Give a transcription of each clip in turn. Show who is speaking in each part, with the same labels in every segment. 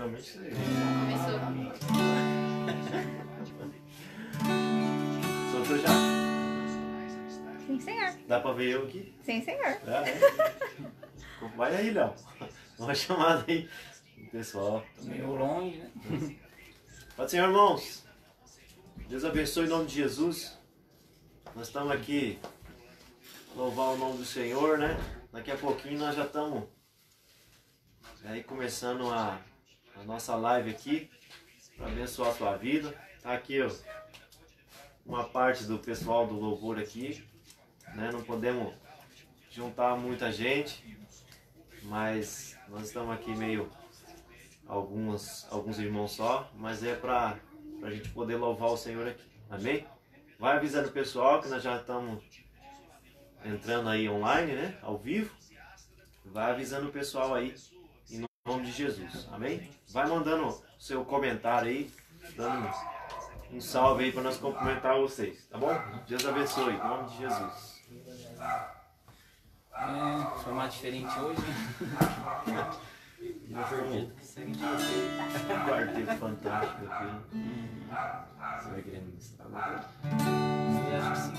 Speaker 1: Realmente você...
Speaker 2: Começou.
Speaker 1: Soltou já?
Speaker 3: Sim, senhor.
Speaker 1: Dá pra ver eu aqui?
Speaker 3: Sim, senhor.
Speaker 1: Dá, né? Vai aí, Léo. Dá uma chamada aí, pessoal.
Speaker 4: Tô meio longe, né?
Speaker 1: Pode ser, irmãos. Deus abençoe em nome de Jesus. Nós estamos aqui louvar o nome do Senhor, né? Daqui a pouquinho nós já estamos aí começando a nossa live aqui para abençoar a sua vida. Tá aqui, ó, uma parte do pessoal do louvor aqui, né? Não podemos juntar muita gente, mas nós estamos aqui meio alguns irmãos só, mas é para a gente poder louvar o Senhor aqui. Amém? Vai avisando o pessoal que nós já estamos entrando aí online, né? Ao vivo. Vai avisando o pessoal aí, em nome de Jesus. Amém? Vai mandando seu comentário aí, dando um salve aí para nós cumprimentar vocês. Tá bom? Deus abençoe, em nome de Jesus.
Speaker 4: Formato diferente hoje.
Speaker 1: Meu pergunta. Quarteto fantástico aqui. Você vai querer ministrar alguma coisa?
Speaker 4: Eu acho que sim.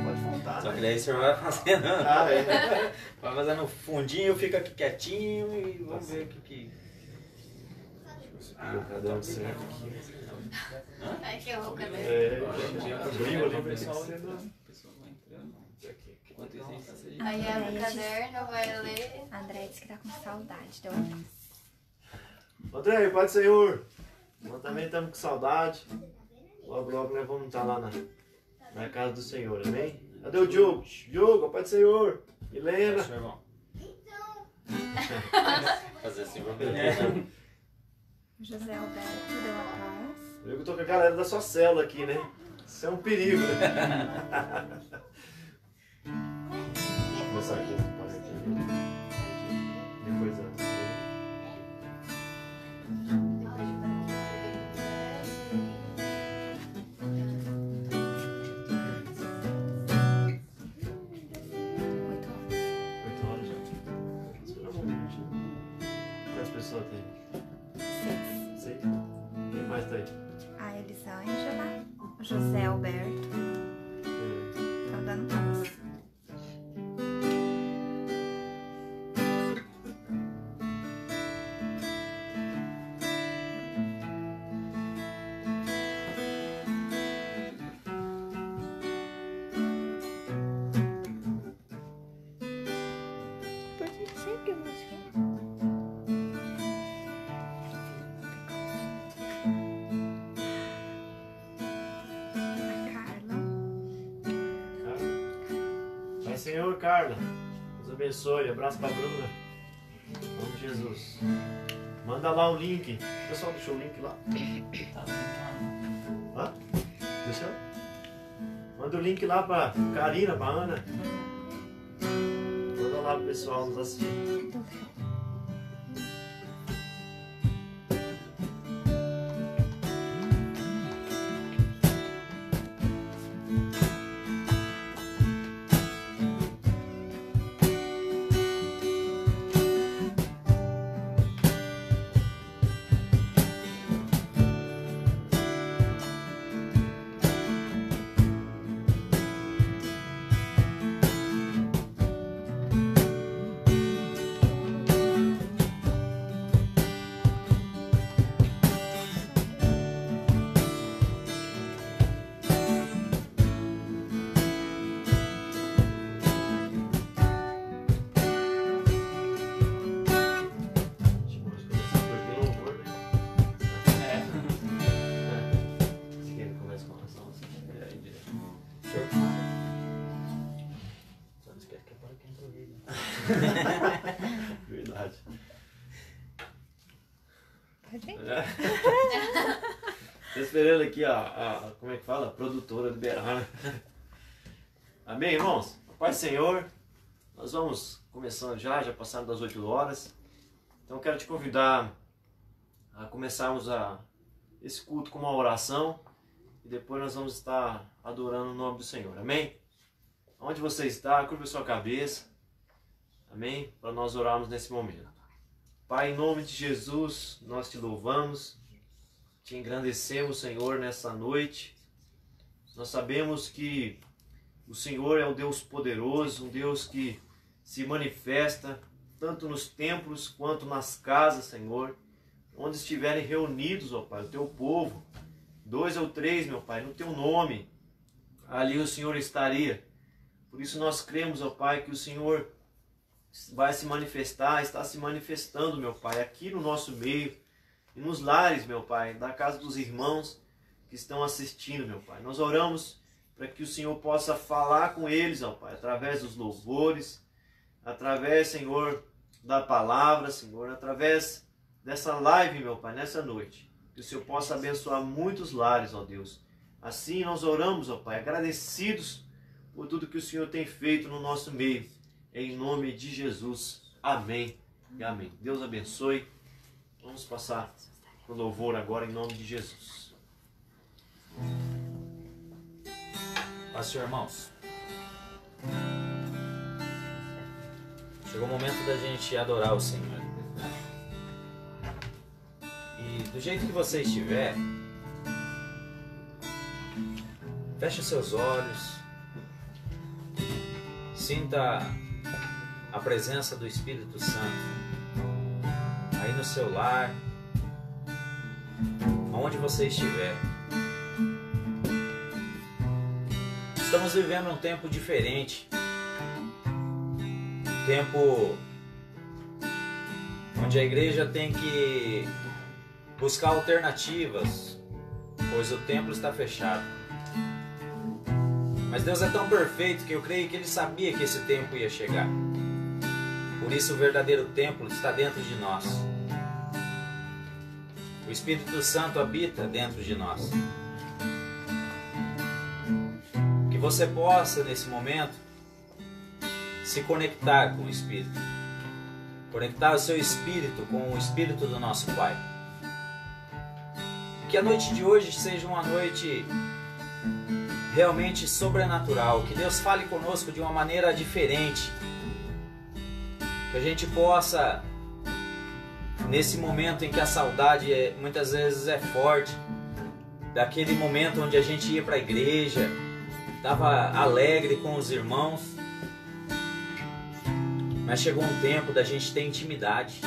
Speaker 1: Pode faltar.
Speaker 5: Só que
Speaker 1: Né?
Speaker 5: daí o senhor vai fazendo.
Speaker 1: Ah, é.
Speaker 5: Vai fazendo fundinho, fica aqui quietinho e vamos ver o que.
Speaker 1: Cada um certo aqui.
Speaker 2: Aqui, ó, o cabelo.
Speaker 1: É,
Speaker 4: Abriu
Speaker 1: ali,
Speaker 4: o
Speaker 1: vai
Speaker 4: pessoal
Speaker 1: ser
Speaker 4: entrando. O pessoal vai entrando. Enquanto isso a gente tá se
Speaker 2: Aí abre o caderno, vai ler.
Speaker 3: André disse que tá com saudade do André.
Speaker 1: André, Pai do Senhor. Nós também estamos com saudade. Logo, logo nós vamos estar lá na casa do Senhor, amém? Cadê o Diogo? Diogo, Pai do Senhor. Helena.
Speaker 5: Seu irmão. Fazer assim, vamos
Speaker 3: José Alberto deu a paz.
Speaker 1: Eu tô com a galera da sua célula aqui, né? Isso é um perigo. Vou começar aqui. Depois antes.
Speaker 3: Muito bom.
Speaker 1: 8 horas já. Espera um minutinho. Quantas pessoas tem?
Speaker 3: 6.
Speaker 1: 6? Quem mais tá aí?
Speaker 3: A Elisângela, o José Alberto. Estão dando paz. Por que sempre música? A Carla.
Speaker 1: Pai Senhor, Carla. Deus abençoe. Abraço pra Bruna. Em nome de Jesus. Manda lá o link. O pessoal deixou o link lá. Hã? Deixou? Manda o link lá pra Karina, pra Ana. Manda lá pro pessoal nos assistir. Verdade.
Speaker 3: Pode ir?
Speaker 1: Tô esperando aqui como é que fala? A produtora liberar. Amém, irmãos? Pai Senhor, nós vamos começando já passaram das 8 horas. Então eu quero te convidar a começarmos esse culto com uma oração e depois nós vamos estar adorando o nome do Senhor. Amém? Onde você está, curva sua cabeça. Amém? Para nós orarmos nesse momento. Pai, em nome de Jesus, nós te louvamos, te engrandecemos, Senhor, nessa noite. Nós sabemos que o Senhor é um Deus poderoso, um Deus que se manifesta tanto nos templos quanto nas casas, Senhor, onde estiverem reunidos, ó Pai, o teu povo, 2 ou 3, meu Pai, no teu nome, ali o Senhor estaria. Por isso nós cremos, ó Pai, que o Senhor vai se manifestar, está se manifestando, meu Pai, aqui no nosso meio e nos lares, meu Pai, da casa dos irmãos que estão assistindo, meu Pai. Nós oramos para que o Senhor possa falar com eles, ó Pai, através dos louvores, através, Senhor, da palavra, Senhor, através dessa live, meu Pai, nessa noite. Que o Senhor possa abençoar muitos lares, ó Deus. Assim nós oramos, ó Pai, agradecidos por tudo que o Senhor tem feito no nosso meio. Em nome de Jesus. Amém e amém. Deus abençoe. Vamos passar o louvor agora em nome de Jesus.
Speaker 5: Paz, Senhor, irmãos. Chegou o momento da gente adorar o Senhor. E do jeito que você estiver, feche seus olhos, sinta a presença do Espírito Santo aí no seu lar, aonde você estiver. Estamos vivendo um tempo diferente, um tempo onde a igreja tem que buscar alternativas, pois o templo está fechado. Mas Deus é tão perfeito que eu creio que Ele sabia que esse tempo ia chegar. Por isso o verdadeiro templo está dentro de nós. O Espírito Santo habita dentro de nós. Que você possa, nesse momento, se conectar com o Espírito. Conectar o seu Espírito com o Espírito do nosso Pai. Que a noite de hoje seja uma noite realmente sobrenatural. Que Deus fale conosco de uma maneira diferente. Que a gente possa, nesse momento em que a saudade muitas vezes é forte, daquele momento onde a gente ia para a igreja, estava alegre com os irmãos, mas chegou um tempo da gente ter intimidade.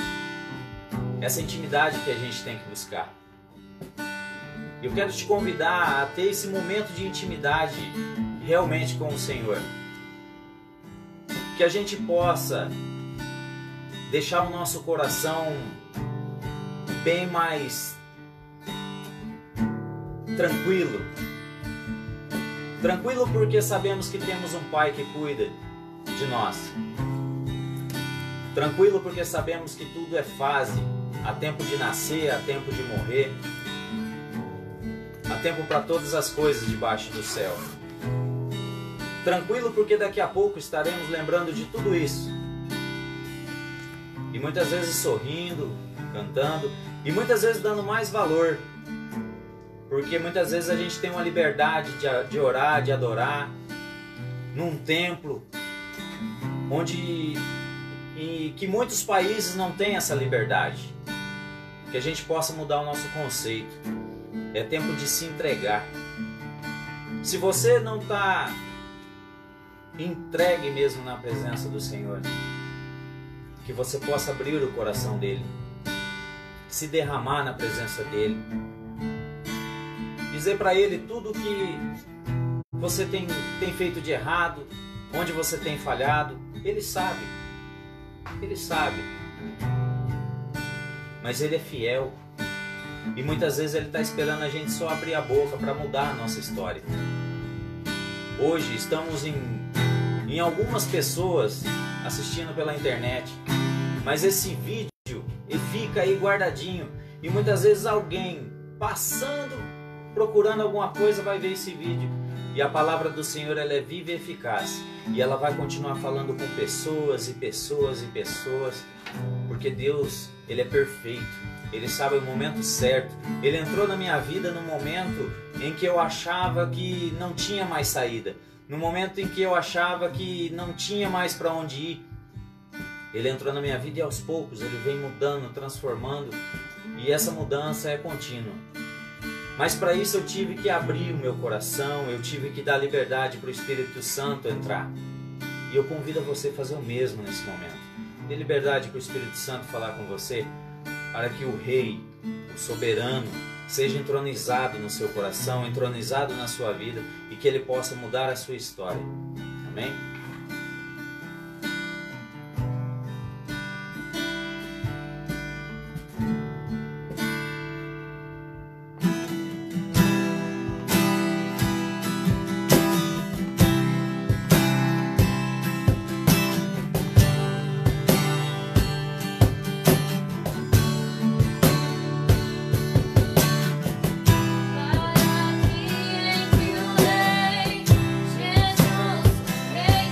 Speaker 5: Essa intimidade que a gente tem que buscar. Eu quero te convidar a ter esse momento de intimidade realmente com o Senhor. Que a gente possa deixar o nosso coração bem mais tranquilo. Tranquilo porque sabemos que temos um Pai que cuida de nós. Tranquilo porque sabemos que tudo é fase. Há tempo de nascer, há tempo de morrer. Há tempo para todas as coisas debaixo do céu. Tranquilo porque daqui a pouco estaremos lembrando de tudo isso. E muitas vezes sorrindo, cantando, e muitas vezes dando mais valor. Porque muitas vezes a gente tem uma liberdade de orar, de adorar, num templo, onde que muitos países não têm essa liberdade. Que a gente possa mudar o nosso conceito. É tempo de se entregar. Se você não está entregue mesmo na presença do Senhor, que você possa abrir o coração dele, se derramar na presença dele, dizer para ele tudo que você tem feito de errado, onde você tem falhado. Ele sabe, mas ele é fiel e muitas vezes ele está esperando a gente só abrir a boca para mudar a nossa história. Hoje estamos em algumas pessoas assistindo pela internet, mas esse vídeo ele fica aí guardadinho e muitas vezes alguém passando, procurando alguma coisa vai ver esse vídeo, e a palavra do Senhor ela é viva e eficaz e ela vai continuar falando com pessoas e pessoas e pessoas, porque Deus ele é perfeito, ele sabe o momento certo. Ele entrou na minha vida no momento em que eu achava que não tinha mais saída, no momento em que eu achava que não tinha mais para onde ir. Ele entrou na minha vida e aos poucos ele vem mudando, transformando, e essa mudança é contínua. Mas para isso eu tive que abrir o meu coração, eu tive que dar liberdade para o Espírito Santo entrar. E eu convido a você a fazer o mesmo nesse momento. Dê liberdade para o Espírito Santo falar com você, para que o Rei, o Soberano, seja entronizado no seu coração, entronizado na sua vida, e que Ele possa mudar a sua história. Amém?
Speaker 2: Para que entre o Rei, Jesus, Rei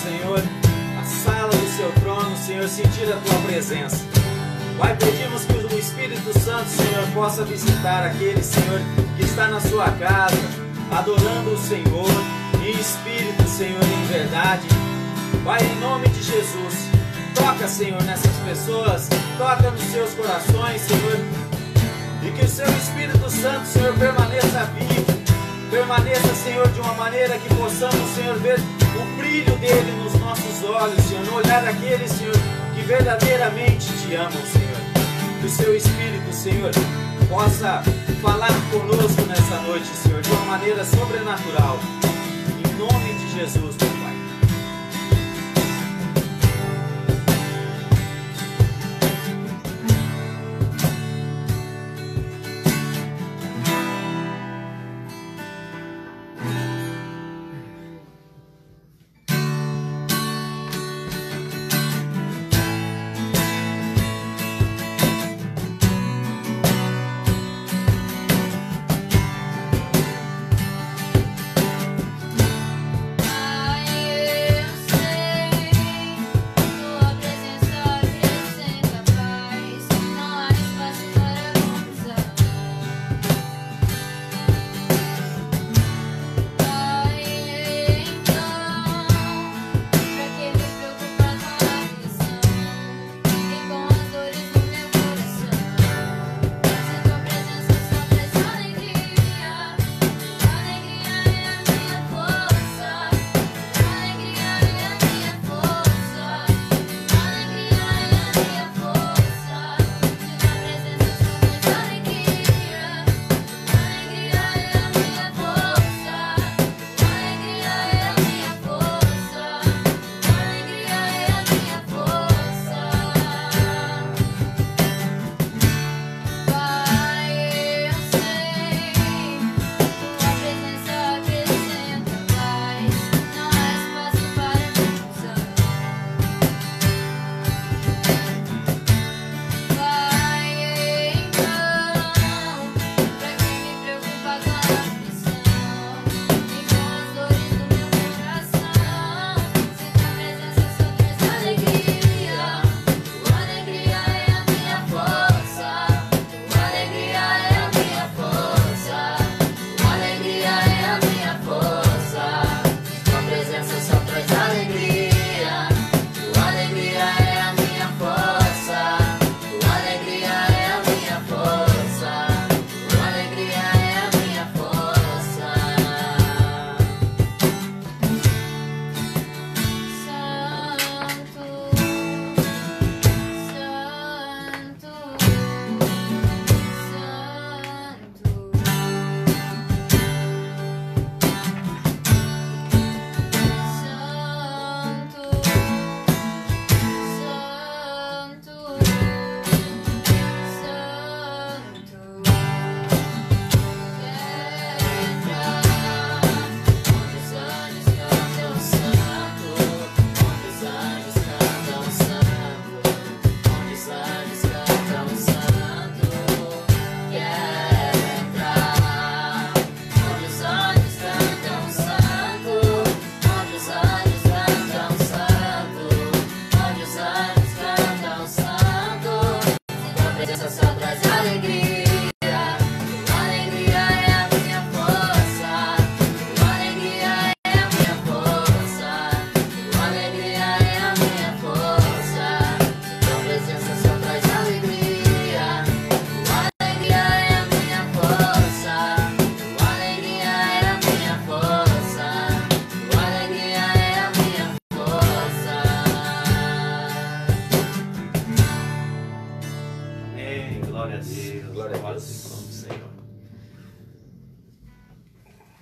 Speaker 5: Senhor, a sala do seu trono, Senhor, sentir a tua presença. Pai, pedimos que o Espírito Santo, Senhor, possa visitar aquele, Senhor, que está na sua casa, adorando o Senhor, em espírito, Senhor, em verdade. Pai, em nome de Jesus, toca, Senhor, nessas pessoas, toca nos seus corações, Senhor, e que o seu Espírito Santo, Senhor, permaneça vivo, permaneça, Senhor, de uma maneira que possamos, Senhor, ver o brilho dele nos nossos olhos, Senhor, no olhar daqueles, Senhor, que verdadeiramente te amam, Senhor. Que o seu Espírito, Senhor, possa falar conosco nessa noite, Senhor, de uma maneira sobrenatural. Em nome de Jesus, meu Pai.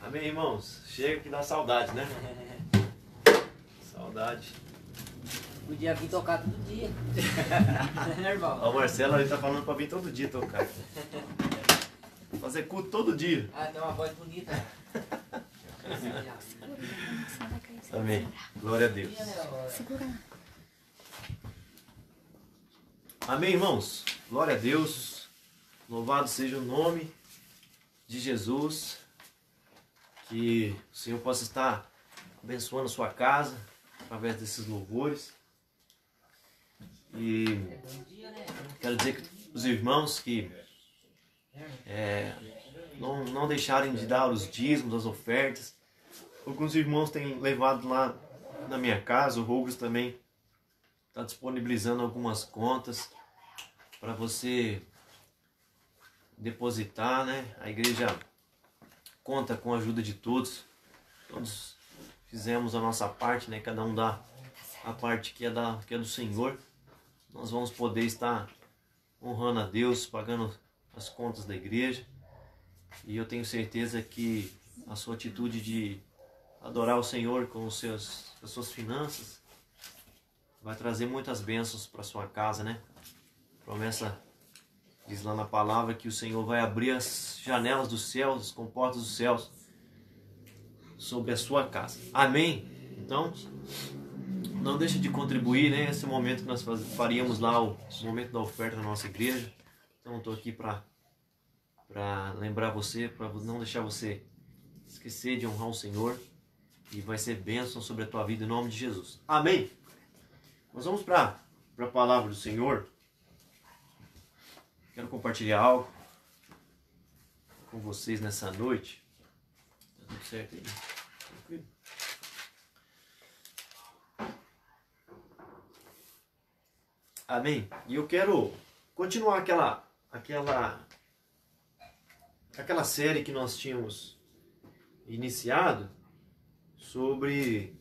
Speaker 1: Amém, irmãos? Chega que dá saudade, né? Saudade.
Speaker 4: Podia vir tocar todo dia. Né, irmão?
Speaker 1: Ó, o Marcelo ali tá falando pra vir todo dia tocar. Fazer culto todo dia.
Speaker 4: Ah, tem uma voz bonita.
Speaker 1: Amém. Glória a Deus.
Speaker 3: Segura.
Speaker 1: Amém, irmãos? Glória a Deus. Louvado seja o nome de Jesus. Que o Senhor possa estar abençoando a sua casa, através desses louvores. E quero dizer que os irmãos que não deixarem de dar os dízimos, as ofertas. Alguns irmãos têm levado lá na minha casa, o Rubens também está disponibilizando algumas contas para você depositar, né? A igreja conta com a ajuda de todos. Todos fizemos a nossa parte, né? Cada um dá a parte que é do Senhor. Nós vamos poder estar honrando a Deus, pagando as contas da igreja. E eu tenho certeza que a sua atitude de adorar o Senhor com as suas finanças vai trazer muitas bênçãos para sua casa, né? A promessa diz lá na palavra que o Senhor vai abrir as janelas dos céus, as comportas dos céus sobre a sua casa. Amém? Então, não deixe de contribuir, né? Esse momento que nós faríamos lá, o momento da oferta na nossa igreja. Então, estou aqui para lembrar você, para não deixar você esquecer de honrar o Senhor. E vai ser bênção sobre a tua vida em nome de Jesus. Amém? Nós vamos para a palavra do Senhor. Quero compartilhar algo com vocês nessa noite. Tá tudo certo aí? Tranquilo? Amém? E eu quero continuar aquela série que nós tínhamos iniciado sobre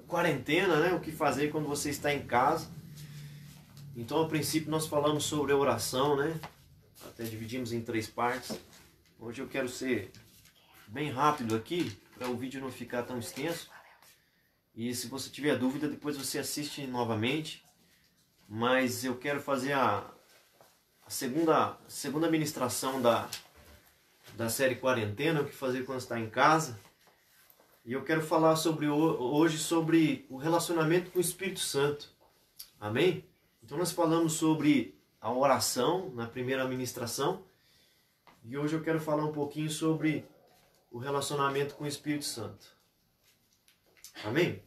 Speaker 1: quarentena, né? O que fazer quando você está em casa. Então, a princípio, nós falamos sobre a oração, né? Até dividimos em 3 partes. Hoje eu quero ser bem rápido aqui, para o vídeo não ficar tão extenso. E se você tiver dúvida, depois você assiste novamente. Mas eu quero fazer a segunda ministração da série Quarentena, o que fazer quando está em casa. E eu quero falar hoje sobre o relacionamento com o Espírito Santo. Amém? Então nós falamos sobre a oração na primeira ministração. E hoje eu quero falar um pouquinho sobre o relacionamento com o Espírito Santo. Amém?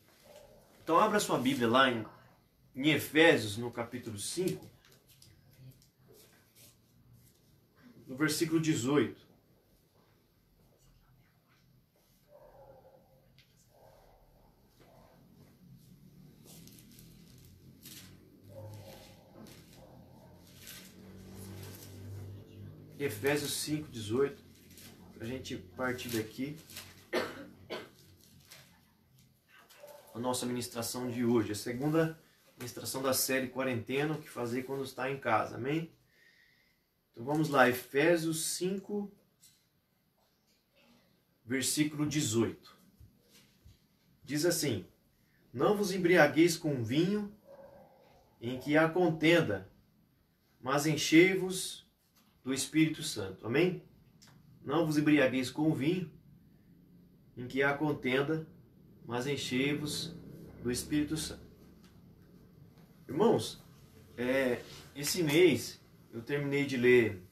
Speaker 1: Então abra sua Bíblia lá em Efésios, no capítulo 5, no versículo 18. Efésios 5, 18, para a gente partir daqui, a nossa ministração de hoje, a segunda ministração da série Quarentena, o que fazer quando está em casa, amém? Então vamos lá, Efésios 5, versículo 18, diz assim: não vos embriagueis com vinho em que há contenda, mas enchei-vos do Espírito Santo. Amém? Não vos embriagueis com vinho, em que há contenda, mas enchei-vos do Espírito Santo. Irmãos, esse mês eu terminei de ler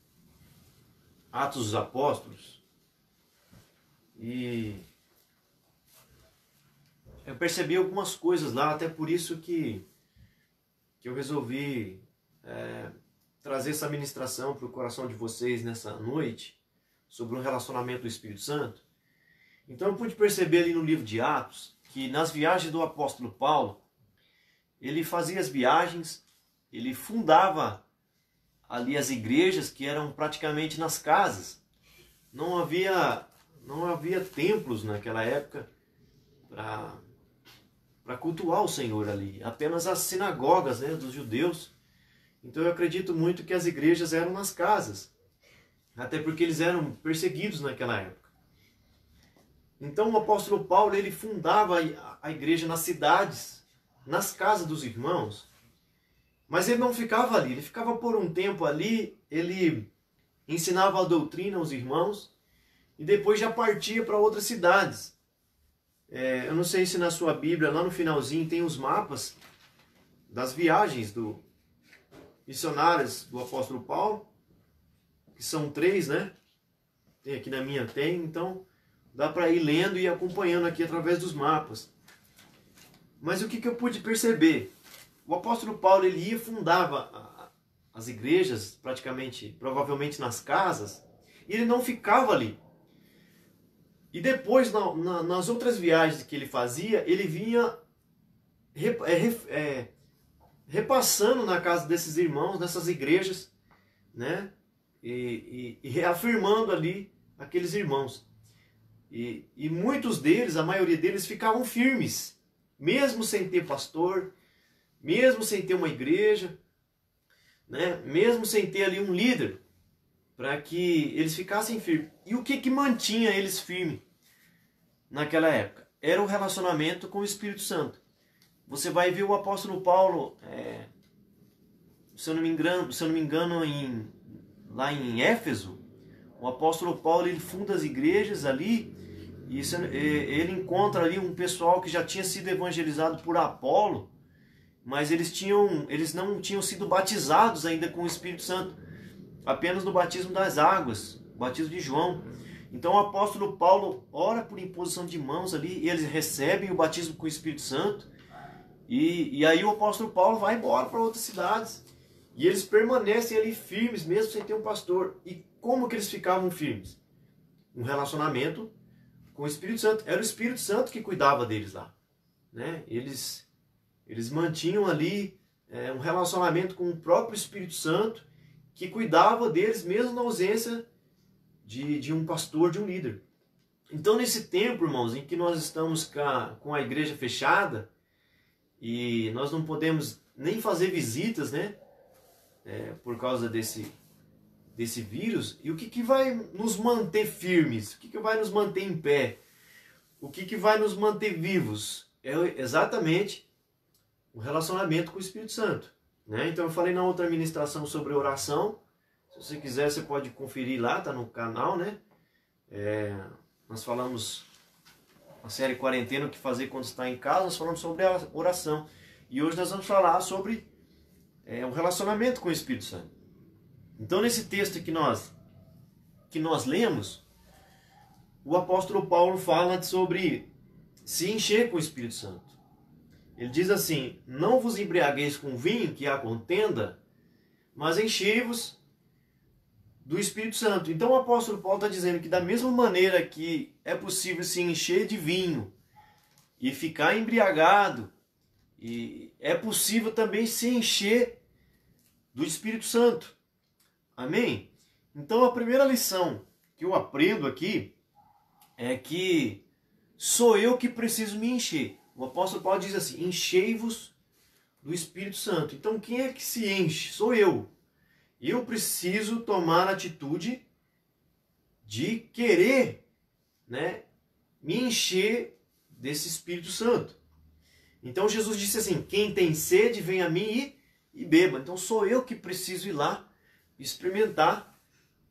Speaker 1: Atos dos Apóstolos e eu percebi algumas coisas lá, até por isso que eu resolvi trazer essa ministração para o coração de vocês nessa noite, sobre o relacionamento do Espírito Santo. Então eu pude perceber ali no livro de Atos, que nas viagens do apóstolo Paulo, ele fazia as viagens, ele fundava ali as igrejas que eram praticamente nas casas. Não havia templos naquela época para cultuar o Senhor ali, apenas as sinagogas, né, dos judeus. Então eu acredito muito que as igrejas eram nas casas, até porque eles eram perseguidos naquela época. Então o apóstolo Paulo, ele fundava a igreja nas cidades, nas casas dos irmãos, mas ele não ficava ali, ele ficava por um tempo ali, ele ensinava a doutrina aos irmãos e depois já partia para outras cidades. Eu não sei se na sua Bíblia, lá no finalzinho, tem os mapas das viagens missionárias do apóstolo Paulo, que são 3, né? Tem aqui na minha, então dá para ir lendo e acompanhando aqui através dos mapas. Mas o que eu pude perceber? O apóstolo Paulo, ele ia, fundava as igrejas, praticamente, provavelmente nas casas, e ele não ficava ali. E depois, nas outras viagens que ele fazia, ele vinha repassando na casa desses irmãos, nessas igrejas, né? E reafirmando ali aqueles irmãos. E muitos deles, a maioria deles, ficavam firmes, mesmo sem ter pastor, mesmo sem ter uma igreja, né? Mesmo sem ter ali um líder, para que eles ficassem firmes. E o que mantinha eles firmes naquela época? Era o relacionamento com o Espírito Santo. Você vai ver o apóstolo Paulo, se eu não me engano, lá em Éfeso, o apóstolo Paulo, ele funda as igrejas ali, e ele encontra ali um pessoal que já tinha sido evangelizado por Apolo, mas eles não tinham sido batizados ainda com o Espírito Santo, apenas no batismo das águas, o batismo de João. Então o apóstolo Paulo ora por imposição de mãos ali, e eles recebem o batismo com o Espírito Santo, e aí o apóstolo Paulo vai embora para outras cidades, e eles permanecem ali firmes, mesmo sem ter um pastor. E como que eles ficavam firmes? Um relacionamento com o Espírito Santo. Era o Espírito Santo que cuidava deles lá, né? Eles mantinham ali um relacionamento com o próprio Espírito Santo, que cuidava deles mesmo na ausência de um pastor, de um líder. Então, nesse tempo, irmãos, em que nós estamos com a igreja fechada, e nós não podemos nem fazer visitas, né? Por causa desse vírus. E o que vai nos manter firmes? O que vai nos manter em pé? O que vai nos manter vivos? É exatamente o relacionamento com o Espírito Santo, né? Então eu falei na outra ministração sobre oração. Se você quiser, você pode conferir lá, tá no canal, né? Nós falamos na série Quarentena, o que fazer quando está em casa. Nós falamos sobre a oração. E hoje nós vamos falar sobre o relacionamento com o Espírito Santo. Então, nesse texto que nós lemos, o apóstolo Paulo fala sobre se encher com o Espírito Santo. Ele diz assim: não vos embriagueis com vinho, que há contenda, mas enchei-vos do Espírito Santo. Então o apóstolo Paulo está dizendo que da mesma maneira que é possível se encher de vinho e ficar embriagado, e é possível também se encher do Espírito Santo. Amém? Então a primeira lição que eu aprendo aqui é que sou eu que preciso me encher. O apóstolo Paulo diz assim: enchei-vos do Espírito Santo. Então quem é que se enche? Sou eu. Eu preciso tomar a atitude de querer, né, me encher desse Espírito Santo. Então Jesus disse assim: quem tem sede, vem a mim e beba. Então sou eu que preciso ir lá experimentar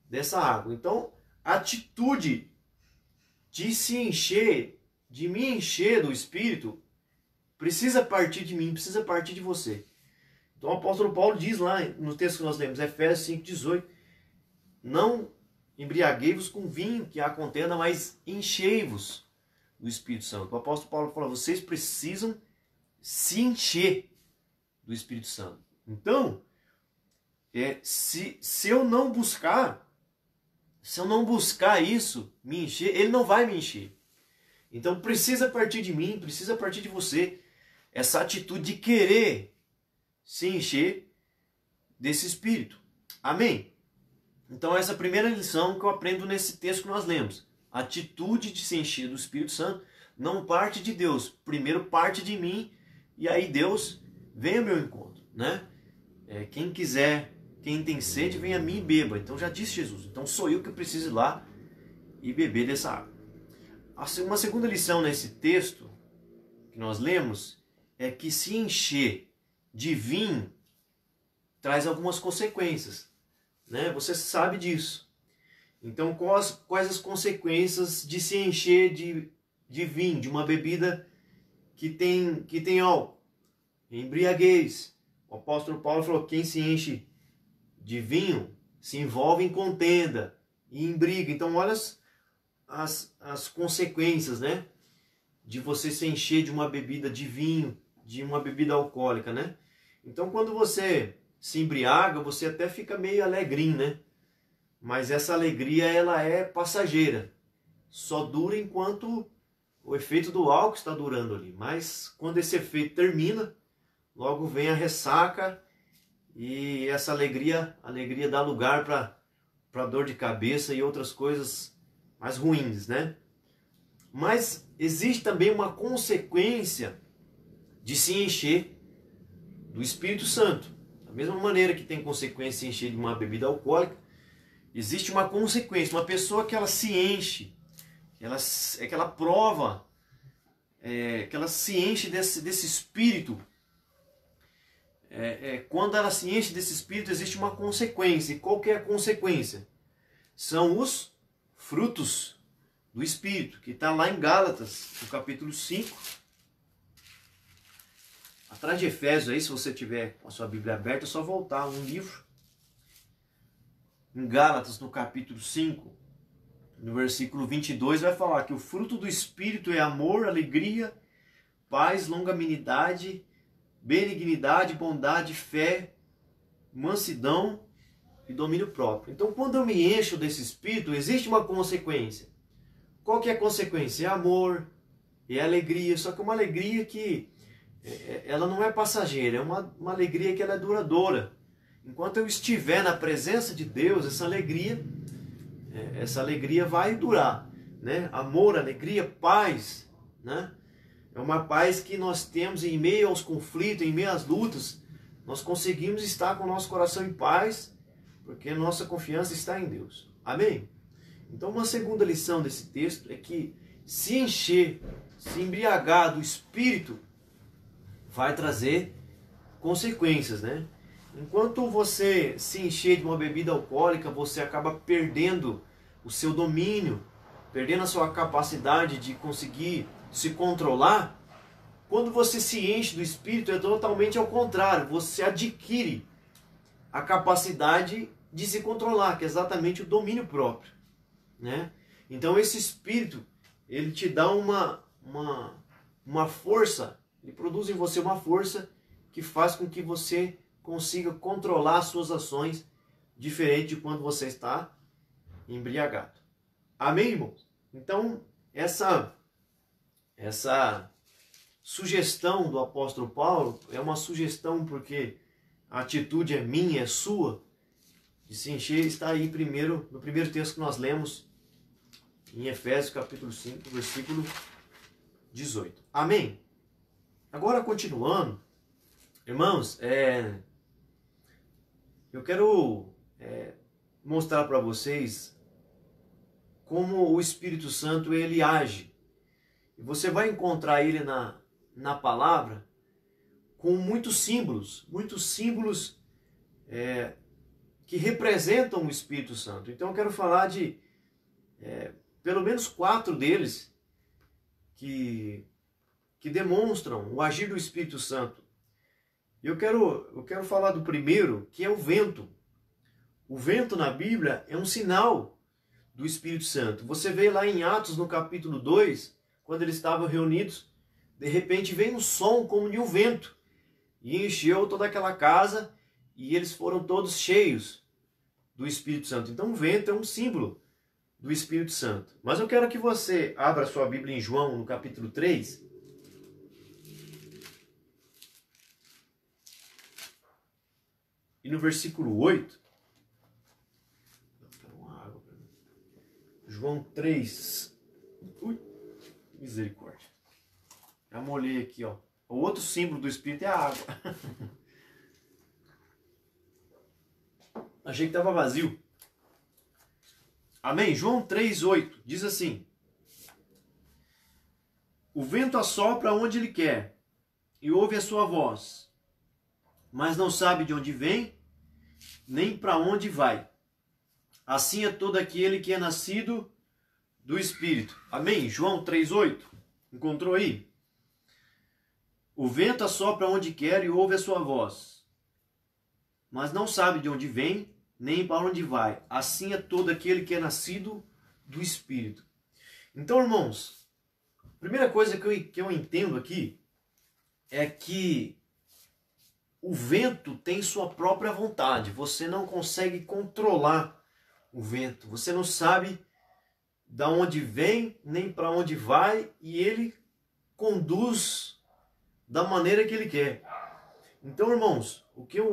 Speaker 1: dessa água. Então a atitude de se encher, de me encher do Espírito, precisa partir de mim, precisa partir de você. Então o apóstolo Paulo diz lá no texto que nós lemos, Efésios 5,18, não embriaguei-vos com vinho, que há contenda, mas enchei-vos do Espírito Santo. O apóstolo Paulo fala: vocês precisam se encher do Espírito Santo. Então, se eu não buscar isso, me encher, ele não vai me encher. Então precisa partir de mim, precisa partir de você, essa atitude de querer se encher desse Espírito. Amém? Então essa é a primeira lição que eu aprendo nesse texto que nós lemos. A atitude de se encher do Espírito Santo não parte de Deus, primeiro parte de mim, e aí Deus vem ao meu encontro, né? Quem quiser, quem tem sede, vem a mim e beba. Então já disse Jesus, então sou eu que preciso ir lá e beber dessa água. Uma segunda lição nesse texto que nós lemos é que se encher de vinho traz algumas consequências, né? Você sabe disso. Então quais as consequências de se encher de vinho, de uma bebida que tem álcool? Embriaguez. O apóstolo Paulo falou: quem se enche de vinho se envolve em contenda e em briga. Então olha as consequências, né? de você se encher de uma bebida de vinho, de uma bebida alcoólica, né? Então quando você se embriaga, você até fica meio alegrinho, né? Mas essa alegria, ela é passageira. Só dura enquanto o efeito do álcool está durando ali. Mas quando esse efeito termina, logo vem a ressaca e essa alegria dá lugar para dor de cabeça e outras coisas mais ruins, né? Mas existe também uma consequência de se encher do Espírito Santo. Da mesma maneira que tem consequência se encher de uma bebida alcoólica, existe uma consequência. Uma pessoa que ela se enche, que ela prova, que ela se enche desse Espírito. Quando ela se enche desse Espírito, existe uma consequência. E qual que é a consequência? São os frutos do Espírito, que está lá em Gálatas, no capítulo 5. Atrás de Efésios aí, se você tiver com a sua Bíblia aberta, é só voltar um livro. Em Gálatas, no capítulo 5, no versículo 22, vai falar que o fruto do Espírito é amor, alegria, paz, longanimidade, benignidade, bondade, fé, mansidão e domínio próprio. Então, quando eu me encho desse Espírito, existe uma consequência. Qual que é a consequência? É amor, é alegria, só que uma alegria que ela não é passageira, é uma alegria que ela é duradoura. Enquanto eu estiver na presença de Deus, essa alegria vai durar, né? Amor, alegria, paz, né? É uma paz que nós temos em meio aos conflitos, em meio às lutas. Nós conseguimos estar com o nosso coração em paz, porque a nossa confiança está em Deus. Amém? Então, uma segunda lição desse texto é que se encher, se embriagar do Espírito, vai trazer consequências, né? Enquanto você se encher de uma bebida alcoólica, você acaba perdendo o seu domínio, perdendo a sua capacidade de conseguir se controlar. Quando você se enche do Espírito, é totalmente ao contrário. Você adquire a capacidade de se controlar, que é exatamente o domínio próprio, né? Então esse Espírito, ele te dá uma força, ele produz em você uma força que faz com que você consiga controlar as suas ações diferente de quando você está embriagado. Amém, irmãos? Então, essa sugestão do apóstolo Paulo é uma sugestão porque a atitude é minha, é sua, de se encher, está aí no primeiro texto que nós lemos, em Efésios capítulo 5, versículo 18. Amém? Agora, continuando, irmãos, eu quero mostrar para vocês como o Espírito Santo ele age. E você vai encontrar ele na palavra com muitos símbolos que representam o Espírito Santo. Então eu quero falar de pelo menos 4 deles que demonstram o agir do Espírito Santo. Eu quero falar do primeiro, que é o vento. O vento na Bíblia é um sinal do Espírito Santo. Você vê lá em Atos, no capítulo 2, quando eles estavam reunidos, de repente veio um som como de um vento e encheu toda aquela casa e eles foram todos cheios do Espírito Santo. Então o vento é um símbolo do Espírito Santo. Mas eu quero que você abra sua Bíblia em João, no capítulo 3. E no versículo 8, João 3, misericórdia, já molhei aqui, ó. O outro símbolo do Espírito é a água. Achei que estava vazio. Amém? João 3, 8, diz assim: o vento assopra onde ele quer e ouve a sua voz, mas não sabe de onde vem, nem para onde vai. Assim é todo aquele que é nascido do Espírito. Amém? João 3,8. Encontrou aí? O vento assopra onde quer e ouve a sua voz, mas não sabe de onde vem, nem para onde vai. Assim é todo aquele que é nascido do Espírito. Então, irmãos, primeira coisa que eu entendo aqui é que o vento tem sua própria vontade. Você não consegue controlar o vento. Você não sabe da onde vem, nem para onde vai, e ele conduz da maneira que ele quer. Então, irmãos,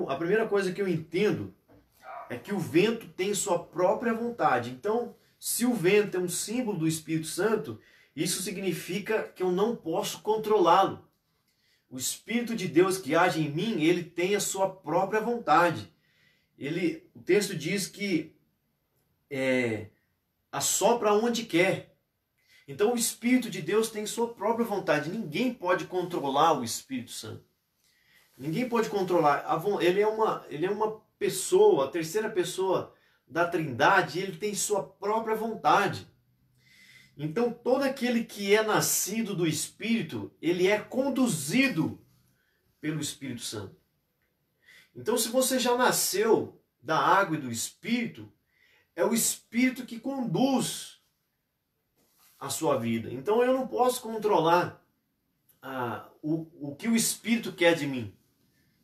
Speaker 1: a primeira coisa que eu entendo é que o vento tem sua própria vontade. Então, se o vento é um símbolo do Espírito Santo, isso significa que eu não posso controlá-lo. O Espírito de Deus que age em mim, ele tem a sua própria vontade. O texto diz que assopra onde quer. Então o Espírito de Deus tem sua própria vontade. Ninguém pode controlar o Espírito Santo. Ninguém pode controlar. Ele é uma pessoa, a terceira pessoa da Trindade, ele tem sua própria vontade. Então todo aquele que é nascido do Espírito, ele é conduzido pelo Espírito Santo. Então se você já nasceu da água e do Espírito, é o Espírito que conduz a sua vida. Então eu não posso controlar o que o Espírito quer de mim.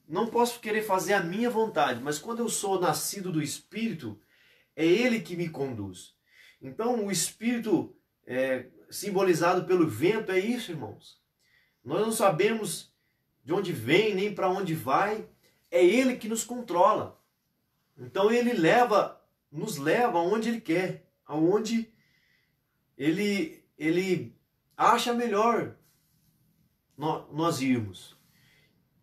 Speaker 1: Não posso querer fazer a minha vontade, mas quando eu sou nascido do Espírito, é Ele que me conduz. Então o Espírito simbolizado pelo vento é isso, irmãos. Nós não sabemos de onde vem, nem para onde vai. É Ele que nos controla. Então Ele nos leva aonde Ele quer, aonde Ele acha melhor nós irmos.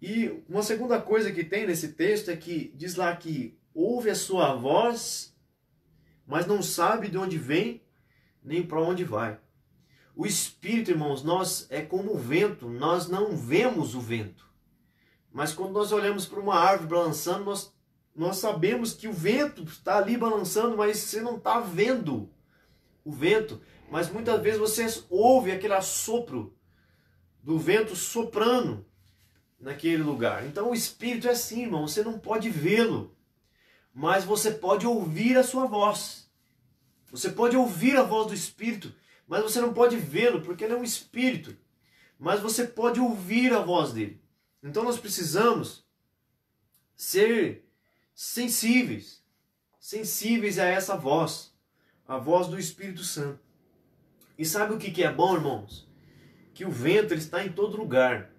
Speaker 1: E uma segunda coisa que tem nesse texto é que diz lá que ouve a sua voz, mas não sabe de onde vem, nem para onde vai. O Espírito, irmãos, é como o vento, nós não vemos o vento. Mas quando nós olhamos para uma árvore balançando, nós sabemos que o vento está ali balançando, mas você não está vendo o vento. Mas muitas vezes você ouve aquele assopro do vento soprando naquele lugar. Então o Espírito é assim, irmão, você não pode vê-lo, mas você pode ouvir a sua voz. Você pode ouvir a voz do Espírito, mas você não pode vê-lo, porque ele é um Espírito. Mas você pode ouvir a voz dele. Então nós precisamos ser sensíveis a essa voz, a voz do Espírito Santo. E sabe o que é bom, irmãos? Que o vento ele está em todo lugar.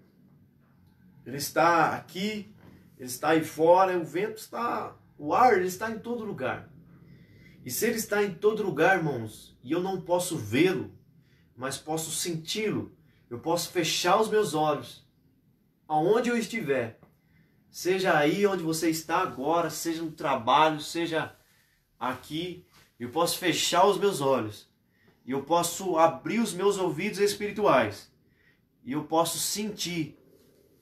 Speaker 1: Ele está aqui, ele está aí fora, o ar ele está em todo lugar. E se ele está em todo lugar, irmãos, e eu não posso vê-lo, mas posso senti-lo, eu posso fechar os meus olhos, aonde eu estiver, seja aí onde você está agora, seja no trabalho, seja aqui, eu posso fechar os meus olhos, e eu posso abrir os meus ouvidos espirituais, e eu posso sentir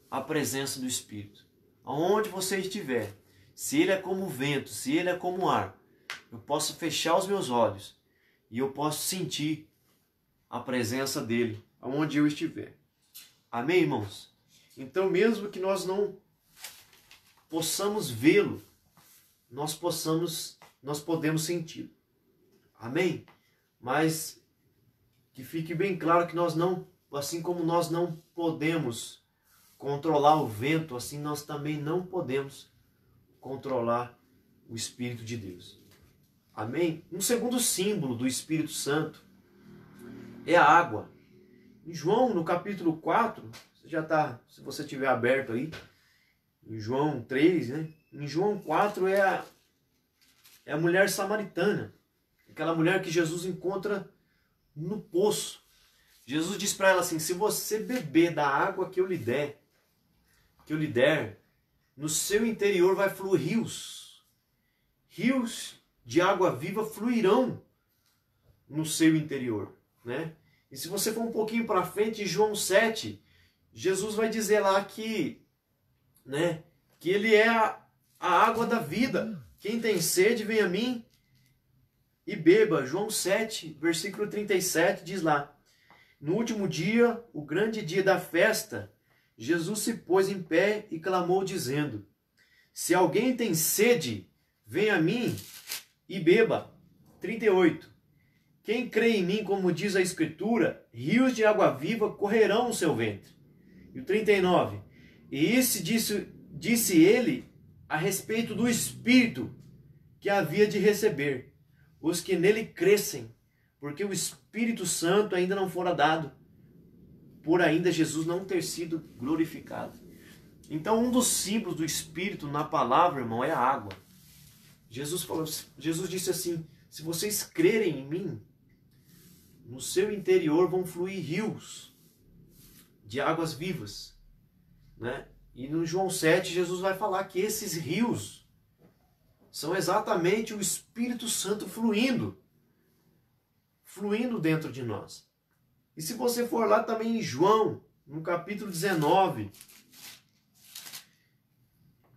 Speaker 1: a presença do Espírito. Aonde você estiver, se ele é como o vento, se ele é como o ar, eu posso fechar os meus olhos e eu posso sentir a presença dele aonde eu estiver. Amém, irmãos? Então, mesmo que nós não possamos vê-lo, nós podemos senti-lo. Amém? Mas que fique bem claro que nós não, assim como nós não podemos controlar o vento, assim nós também não podemos controlar o Espírito de Deus. Amém? Um segundo símbolo do Espírito Santo é a água. Em João, no capítulo 4, se você tiver aberto aí, em João 3, né? Em João 4 é a mulher samaritana, aquela mulher que Jesus encontra no poço. Jesus diz para ela assim: se você beber da água que eu lhe der, no seu interior vai fluir rios de água viva fluirão no seu interior, né? E se você for um pouquinho para frente, em João 7, Jesus vai dizer lá que ele é a água da vida. Quem tem sede, vem a mim e beba. João 7, versículo 37, diz lá: no último dia, o grande dia da festa, Jesus se pôs em pé e clamou dizendo: se alguém tem sede, venha a mim e beba. 38. quem crê em mim, como diz a Escritura, rios de água viva correrão no seu ventre. E o 39. E isso disse ele a respeito do Espírito que havia de receber os que nele crescem, porque o Espírito Santo ainda não fora dado, por ainda Jesus não ter sido glorificado. Então, um dos símbolos do Espírito na palavra, irmão, é a água. Jesus disse assim: se vocês crerem em mim, no seu interior vão fluir rios de águas vivas, né? E no João 7, Jesus vai falar que esses rios são exatamente o Espírito Santo fluindo dentro de nós. E se você for lá também em João, no capítulo 19,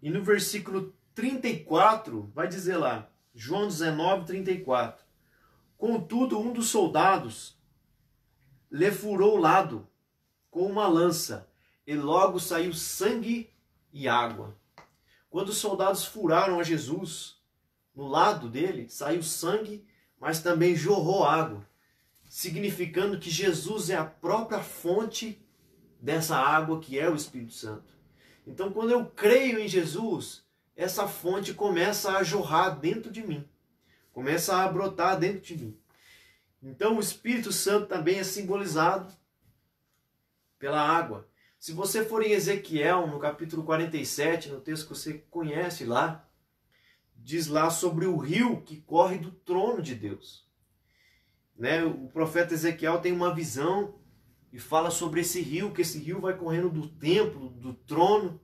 Speaker 1: e no versículo 34, vai dizer lá, João 19, 34. Contudo, um dos soldados lhe furou o lado com uma lança, e logo saiu sangue e água. Quando os soldados furaram a Jesus, no lado dele saiu sangue, mas também jorrou água, significando que Jesus é a própria fonte dessa água que é o Espírito Santo. Então, quando eu creio em Jesus, essa fonte começa a jorrar dentro de mim, começa a brotar dentro de mim. Então, o Espírito Santo também é simbolizado pela água. Se você for em Ezequiel, no capítulo 47, no texto que você conhece lá, diz lá sobre o rio que corre do trono de Deus. Né? O profeta Ezequiel tem uma visão e fala sobre esse rio, que esse rio vai correndo do templo, do trono,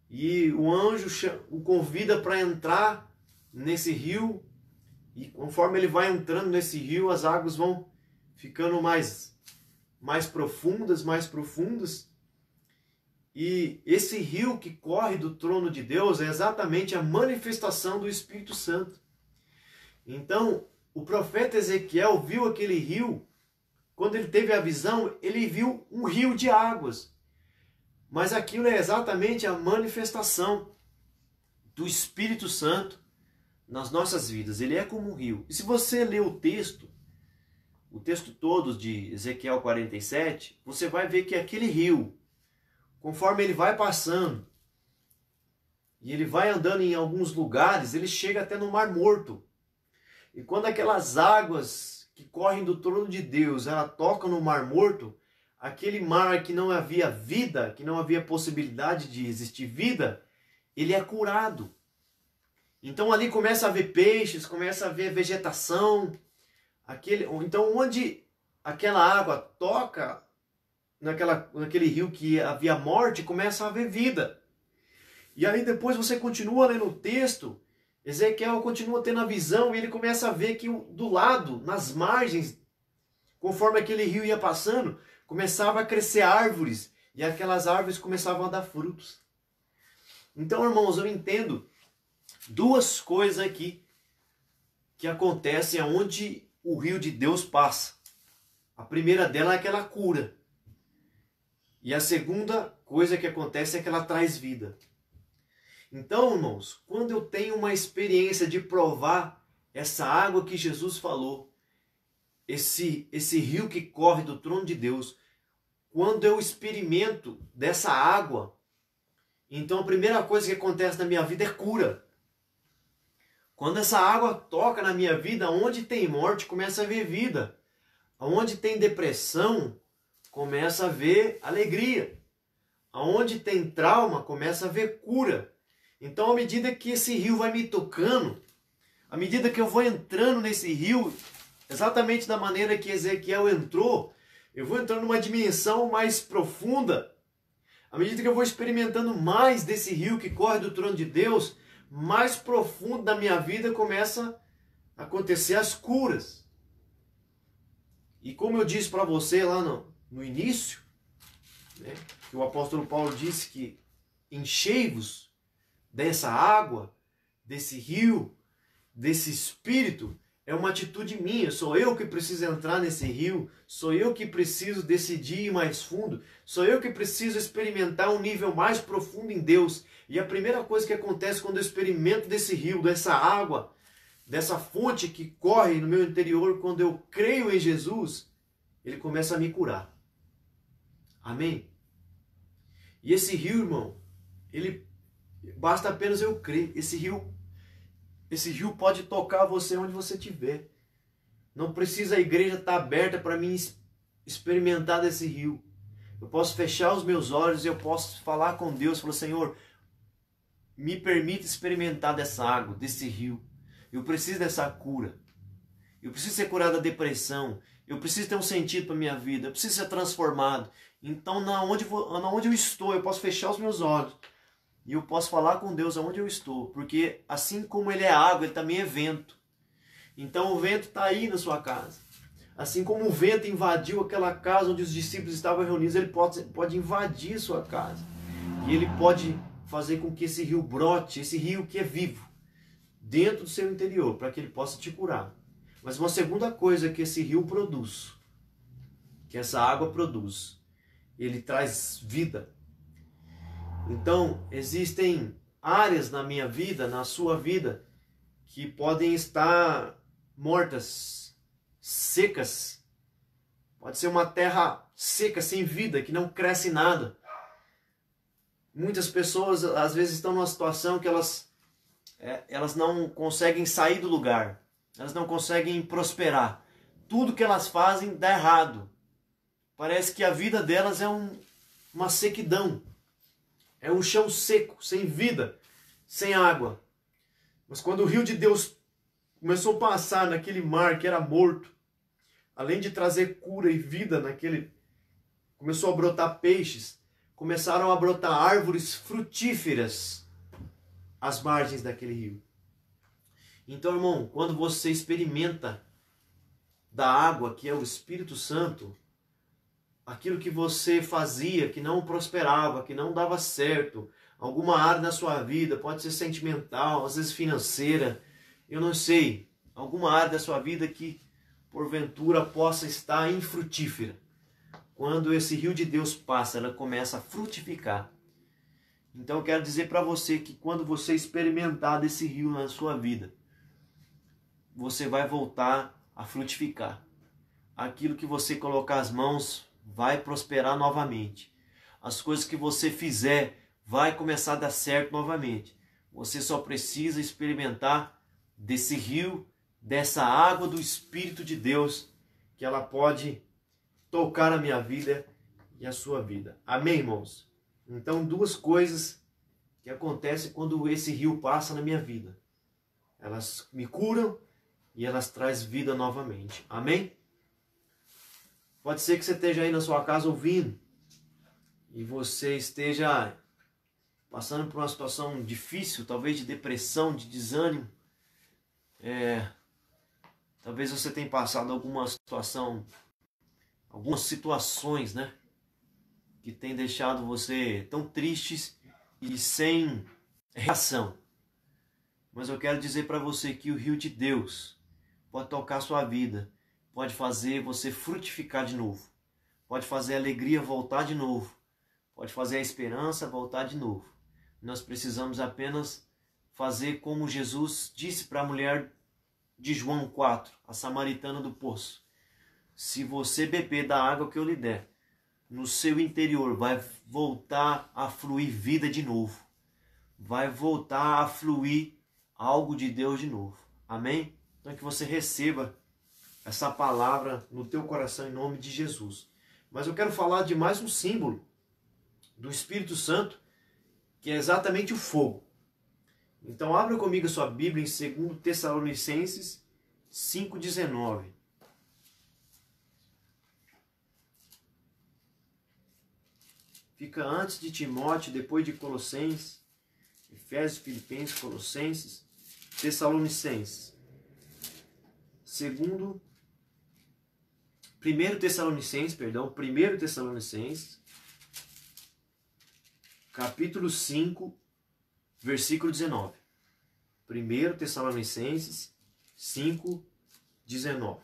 Speaker 1: e o anjo o convida para entrar nesse rio, e conforme ele vai entrando nesse rio, as águas vão ficando mais profundas, e esse rio que corre do trono de Deus é exatamente a manifestação do Espírito Santo. Então, o profeta Ezequiel viu aquele rio. Quando ele teve a visão, ele viu um rio de águas. Mas aquilo é exatamente a manifestação do Espírito Santo nas nossas vidas. Ele é como um rio. E se você ler o texto todo de Ezequiel 47, você vai ver que aquele rio, conforme ele vai passando, e ele vai andando em alguns lugares, ele chega até no Mar Morto. E quando aquelas águas que correm do trono de Deus, ela toca no Mar Morto, aquele mar que não havia vida, que não havia possibilidade de existir vida, ele é curado. Então ali começa a haver peixes, começa a haver vegetação. Então onde aquela água toca naquele rio que havia morte, começa a haver vida. E aí depois você continua lendo o texto, Ezequiel continua tendo a visão e ele começa a ver que do lado, nas margens, conforme aquele rio ia passando, começava a crescer árvores e aquelas árvores começavam a dar frutos. Então, irmãos, eu entendo duas coisas aqui que acontecem aonde o rio de Deus passa. A primeira dela é aquela cura. E a segunda coisa que acontece é que ela traz vida. Então, irmãos, quando eu tenho uma experiência de provar essa água que Jesus falou, esse rio que corre do trono de Deus, quando eu experimento dessa água, então a primeira coisa que acontece na minha vida é cura. Quando essa água toca na minha vida, onde tem morte, começa a haver vida. Onde tem depressão, começa a haver alegria. Onde tem trauma, começa a haver cura. Então, à medida que esse rio vai me tocando, à medida que eu vou entrando nesse rio, exatamente da maneira que Ezequiel entrou, eu vou entrando numa dimensão mais profunda. À medida que eu vou experimentando mais desse rio que corre do trono de Deus, mais profundo da minha vida começa a acontecer as curas. E como eu disse para você lá no início, né, que o apóstolo Paulo disse que enchei-vos dessa água, desse rio, desse Espírito, é uma atitude minha. Sou eu que preciso entrar nesse rio, sou eu que preciso decidir ir mais fundo, sou eu que preciso experimentar um nível mais profundo em Deus. E a primeira coisa que acontece quando eu experimento desse rio, dessa água, dessa fonte que corre no meu interior, quando eu creio em Jesus, ele começa a me curar. Amém? E esse rio, irmão, ele basta apenas eu crer. Esse rio pode tocar você onde você estiver. Não precisa a igreja estar aberta para mim experimentar desse rio. Eu posso fechar os meus olhos e eu posso falar com Deus, falar: Senhor, me permita experimentar dessa água, desse rio. Eu preciso dessa cura. Eu preciso ser curado da depressão. Eu preciso ter um sentido para a minha vida. Eu preciso ser transformado. Então, na onde eu estou, eu posso fechar os meus olhos. E eu posso falar com Deus aonde eu estou. Porque assim como Ele é água, Ele também é vento. Então o vento está aí na sua casa. Assim como o vento invadiu aquela casa onde os discípulos estavam reunidos, ele pode invadir sua casa. E ele pode fazer com que esse rio brote, esse rio que é vivo, dentro do seu interior, para que ele possa te curar. Mas uma segunda coisa que esse rio produz, que essa água produz, ele traz vida. Então, existem áreas na minha vida, na sua vida, que podem estar mortas, secas. Pode ser uma terra seca, sem vida, que não cresce nada. Muitas pessoas às vezes estão numa situação que elas não conseguem sair do lugar. Elas não conseguem prosperar. Tudo que elas fazem dá errado. Parece que a vida delas é uma sequidão. É um chão seco, sem vida, sem água. Mas quando o rio de Deus começou a passar naquele mar que era morto, além de trazer cura e vida começou a brotar peixes, começaram a brotar árvores frutíferas às margens daquele rio. Então, irmão, quando você experimenta da água, que é o Espírito Santo, aquilo que você fazia, que não prosperava, que não dava certo, alguma área na sua vida, pode ser sentimental, às vezes financeira, eu não sei, alguma área da sua vida que porventura possa estar infrutífera. Quando esse rio de Deus passa, ela começa a frutificar. Então eu quero dizer para você que quando você experimentar desse rio na sua vida, você vai voltar a frutificar. Aquilo que você colocar as mãos vai prosperar novamente. As coisas que você fizer vai começar a dar certo novamente. Você só precisa experimentar desse rio, dessa água do Espírito de Deus, que ela pode tocar a minha vida e a sua vida. Amém, irmãos? Então, duas coisas que acontecem quando esse rio passa na minha vida. Elas me curam e elas trazem vida novamente. Amém? Pode ser que você esteja aí na sua casa ouvindo e você esteja passando por uma situação difícil, talvez de depressão, de desânimo. Talvez você tenha passado alguma situação, algumas situações, né? Que tem deixado você tão triste e sem reação. Mas eu quero dizer para você que o rio de Deus pode tocar a sua vida, pode fazer você frutificar de novo, pode fazer a alegria voltar de novo, pode fazer a esperança voltar de novo. Nós precisamos apenas fazer como Jesus disse para a mulher de João 4, a samaritana do poço. Se você beber da água que eu lhe der, no seu interior vai voltar a fluir vida de novo. Vai voltar a fluir algo de Deus de novo. Amém? Então que você receba essa palavra no teu coração em nome de Jesus. Mas eu quero falar de mais um símbolo do Espírito Santo, que é exatamente o fogo. Então abra comigo a sua Bíblia em 2 Tessalonicenses 5,19. Fica antes de Timóteo, depois de Colossenses, Efésios, Filipenses, Colossenses, Tessalonicenses. 1 Tessalonicenses, capítulo 5, versículo 19. 1 Tessalonicenses 5, 19.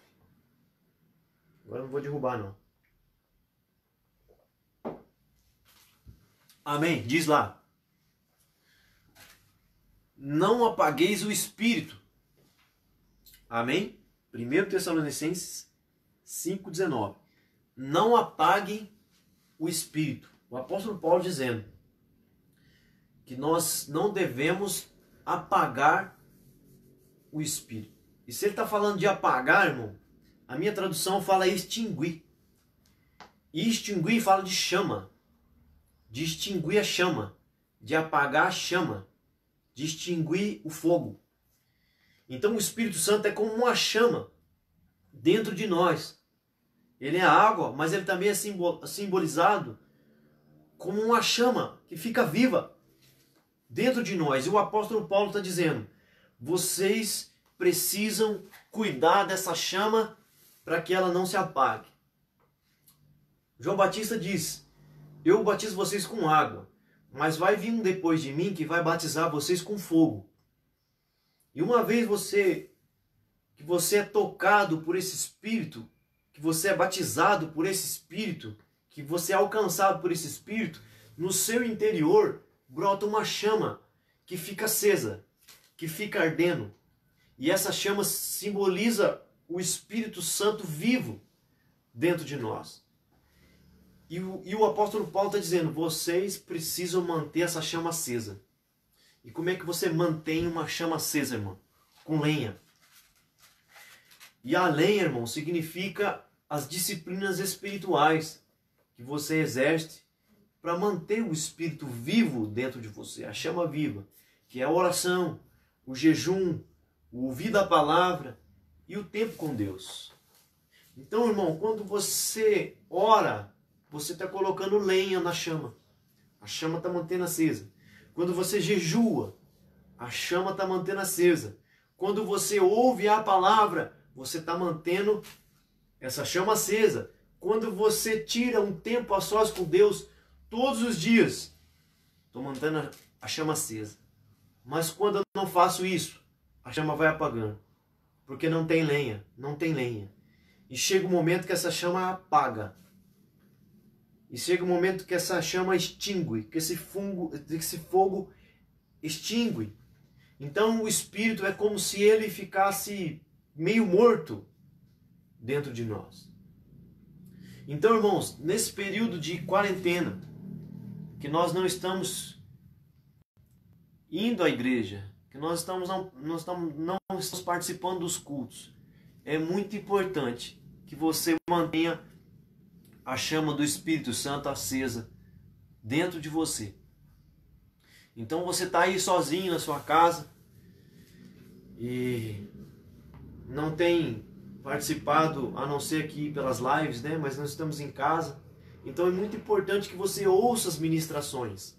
Speaker 1: Agora não vou derrubar não. Amém? Diz lá. Não apagueis o espírito. Amém? 1 Tessalonicenses 5,19. Não apaguem o espírito. O apóstolo Paulo dizendo que nós não devemos apagar o espírito. E se ele está falando de apagar, irmão, a minha tradução fala extinguir. E extinguir fala de chama. De extinguir a chama. De apagar a chama. De extinguir o fogo. Então o Espírito Santo é como uma chama dentro de nós. Ele é água, mas ele também é simbolizado como uma chama que fica viva dentro de nós. E o apóstolo Paulo está dizendo, vocês precisam cuidar dessa chama para que ela não se apague. João Batista diz, eu batizo vocês com água, mas vai vir um depois de mim que vai batizar vocês com fogo. E uma vez que você é tocado por esse Espírito, que você é batizado por esse Espírito, que você é alcançado por esse Espírito, no seu interior brota uma chama que fica acesa, que fica ardendo. E essa chama simboliza o Espírito Santo vivo dentro de nós. E o apóstolo Paulo está dizendo, vocês precisam manter essa chama acesa. E como é que você mantém uma chama acesa, irmão? Com lenha. E a lenha, irmão, significa as disciplinas espirituais que você exerce para manter o Espírito vivo dentro de você, a chama viva, que é a oração, o jejum, o ouvir da palavra e o tempo com Deus. Então, irmão, quando você ora, você está colocando lenha na chama. A chama está mantendo acesa. Quando você jejua, a chama está mantendo acesa. Quando você ouve a palavra, você está mantendo essa chama acesa. Quando você tira um tempo a sós com Deus, todos os dias, estou mantendo a chama acesa. Mas quando eu não faço isso, a chama vai apagando. Porque não tem lenha, não tem lenha. E chega um momento que essa chama apaga. E chega um momento que essa chama extingue, que esse fogo extingue. Então o Espírito é como se ele ficasse meio morto dentro de nós. Então, irmãos, nesse período de quarentena, que nós não estamos indo à igreja, que nós não estamos participando dos cultos, é muito importante que você mantenha a chama do Espírito Santo acesa dentro de você. Então você está aí sozinho na sua casa e não tem participado, a não ser aqui pelas lives, né? Mas nós estamos em casa. Então é muito importante que você ouça as ministrações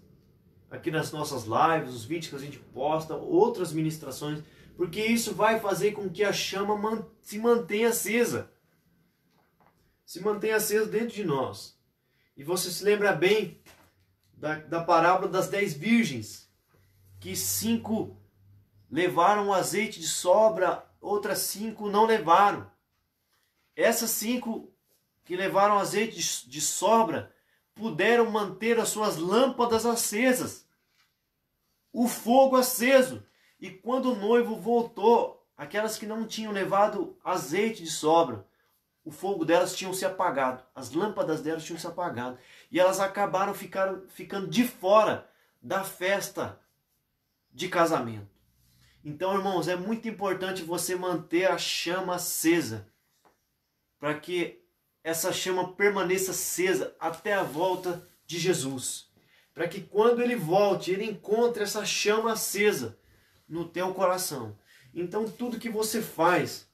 Speaker 1: aqui nas nossas lives, os vídeos que a gente posta, outras ministrações, porque isso vai fazer com que a chama se mantenha acesa. Se mantenha acesa dentro de nós. E você se lembra bem da parábola das 10 virgens, que 5 levaram o azeite de sobra, outras 5 não levaram. Essas 5 que levaram azeite de sobra puderam manter as suas lâmpadas acesas, o fogo aceso. E quando o noivo voltou, aquelas que não tinham levado azeite de sobra, o fogo delas tinha se apagado, as lâmpadas delas tinham se apagado, e elas acabaram ficando de fora da festa de casamento. Então, irmãos, é muito importante você manter a chama acesa, para que essa chama permaneça acesa até a volta de Jesus. Para que quando ele volte, ele encontre essa chama acesa no teu coração. Então tudo que você faz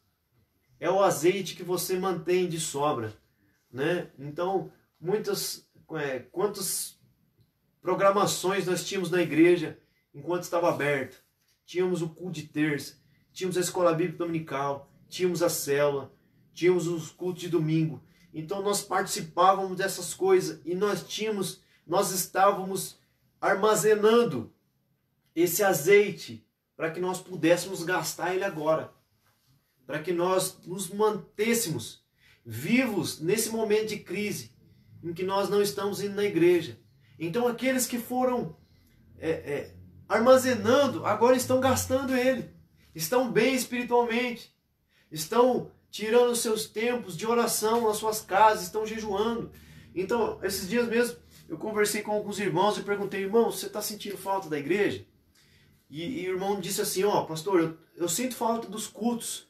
Speaker 1: é o azeite que você mantém de sobra, né? Então, quantas programações nós tínhamos na igreja enquanto estava aberta? Tínhamos o culto de terça, tínhamos a escola bíblica dominical, tínhamos a célula, tínhamos os cultos de domingo. Então nós participávamos dessas coisas e nós estávamos armazenando esse azeite para que nós pudéssemos gastar ele agora. Para que nós nos mantêssemos vivos nesse momento de crise em que nós não estamos indo na igreja. Então aqueles que foram armazenando, agora estão gastando ele. Estão bem espiritualmente. estão tirando seus tempos de oração nas suas casas, estão jejuando. Então, esses dias mesmo, eu conversei com alguns irmãos e perguntei, irmão, você está sentindo falta da igreja? E o irmão disse assim, ó, pastor, eu sinto falta dos cultos,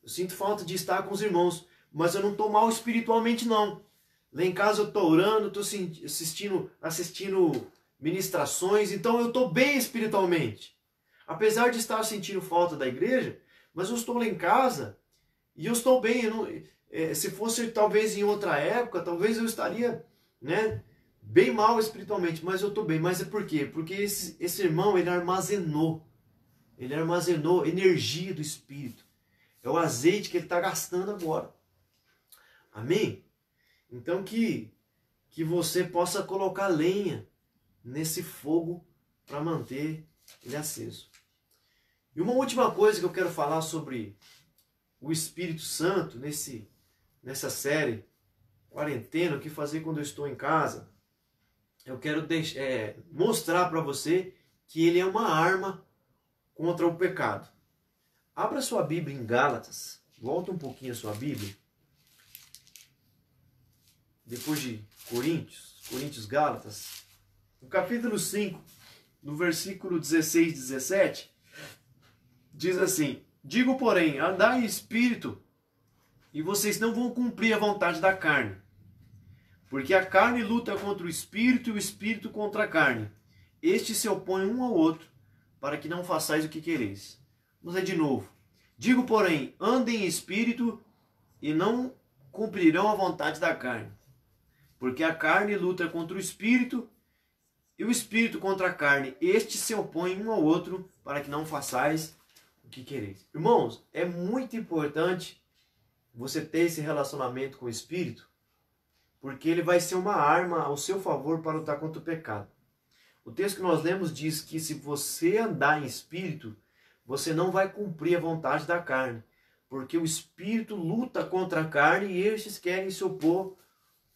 Speaker 1: eu sinto falta de estar com os irmãos, mas eu não estou mal espiritualmente não. Lá em casa eu estou orando, estou assistindo ministrações, então eu estou bem espiritualmente. Apesar de estar sentindo falta da igreja, mas eu estou lá em casa e eu estou bem. Se fosse talvez em outra época, talvez eu estaria, né, bem mal espiritualmente, mas eu estou bem. Mas é por quê? Porque esse irmão, ele armazenou energia do Espírito. É o azeite que ele está gastando agora. Amém? Então que você possa colocar lenha nesse fogo para manter ele aceso. E uma última coisa que eu quero falar sobre o Espírito Santo nessa série quarentena, o que fazer quando eu estou em casa, eu quero mostrar para você que ele é uma arma contra o pecado. Abra sua Bíblia em Gálatas, volta um pouquinho a sua Bíblia, depois de Coríntios, Gálatas, no capítulo 5, no versículo 16 e 17, diz assim, digo porém, andai em espírito, e vocês não vão cumprir a vontade da carne. Porque a carne luta contra o espírito e o espírito contra a carne. Estes se opõem um ao outro, para que não façais o que quereis. Vamos ler de novo. Digo porém, andem em espírito, e não cumprirão a vontade da carne. Porque a carne luta contra o espírito, e o espírito contra a carne. Estes se opõem um ao outro, para que não façais o que quereis. Irmãos, é muito importante você ter esse relacionamento com o Espírito, porque ele vai ser uma arma ao seu favor para lutar contra o pecado. O texto que nós lemos diz que se você andar em Espírito, você não vai cumprir a vontade da carne, porque o Espírito luta contra a carne e estes querem se opor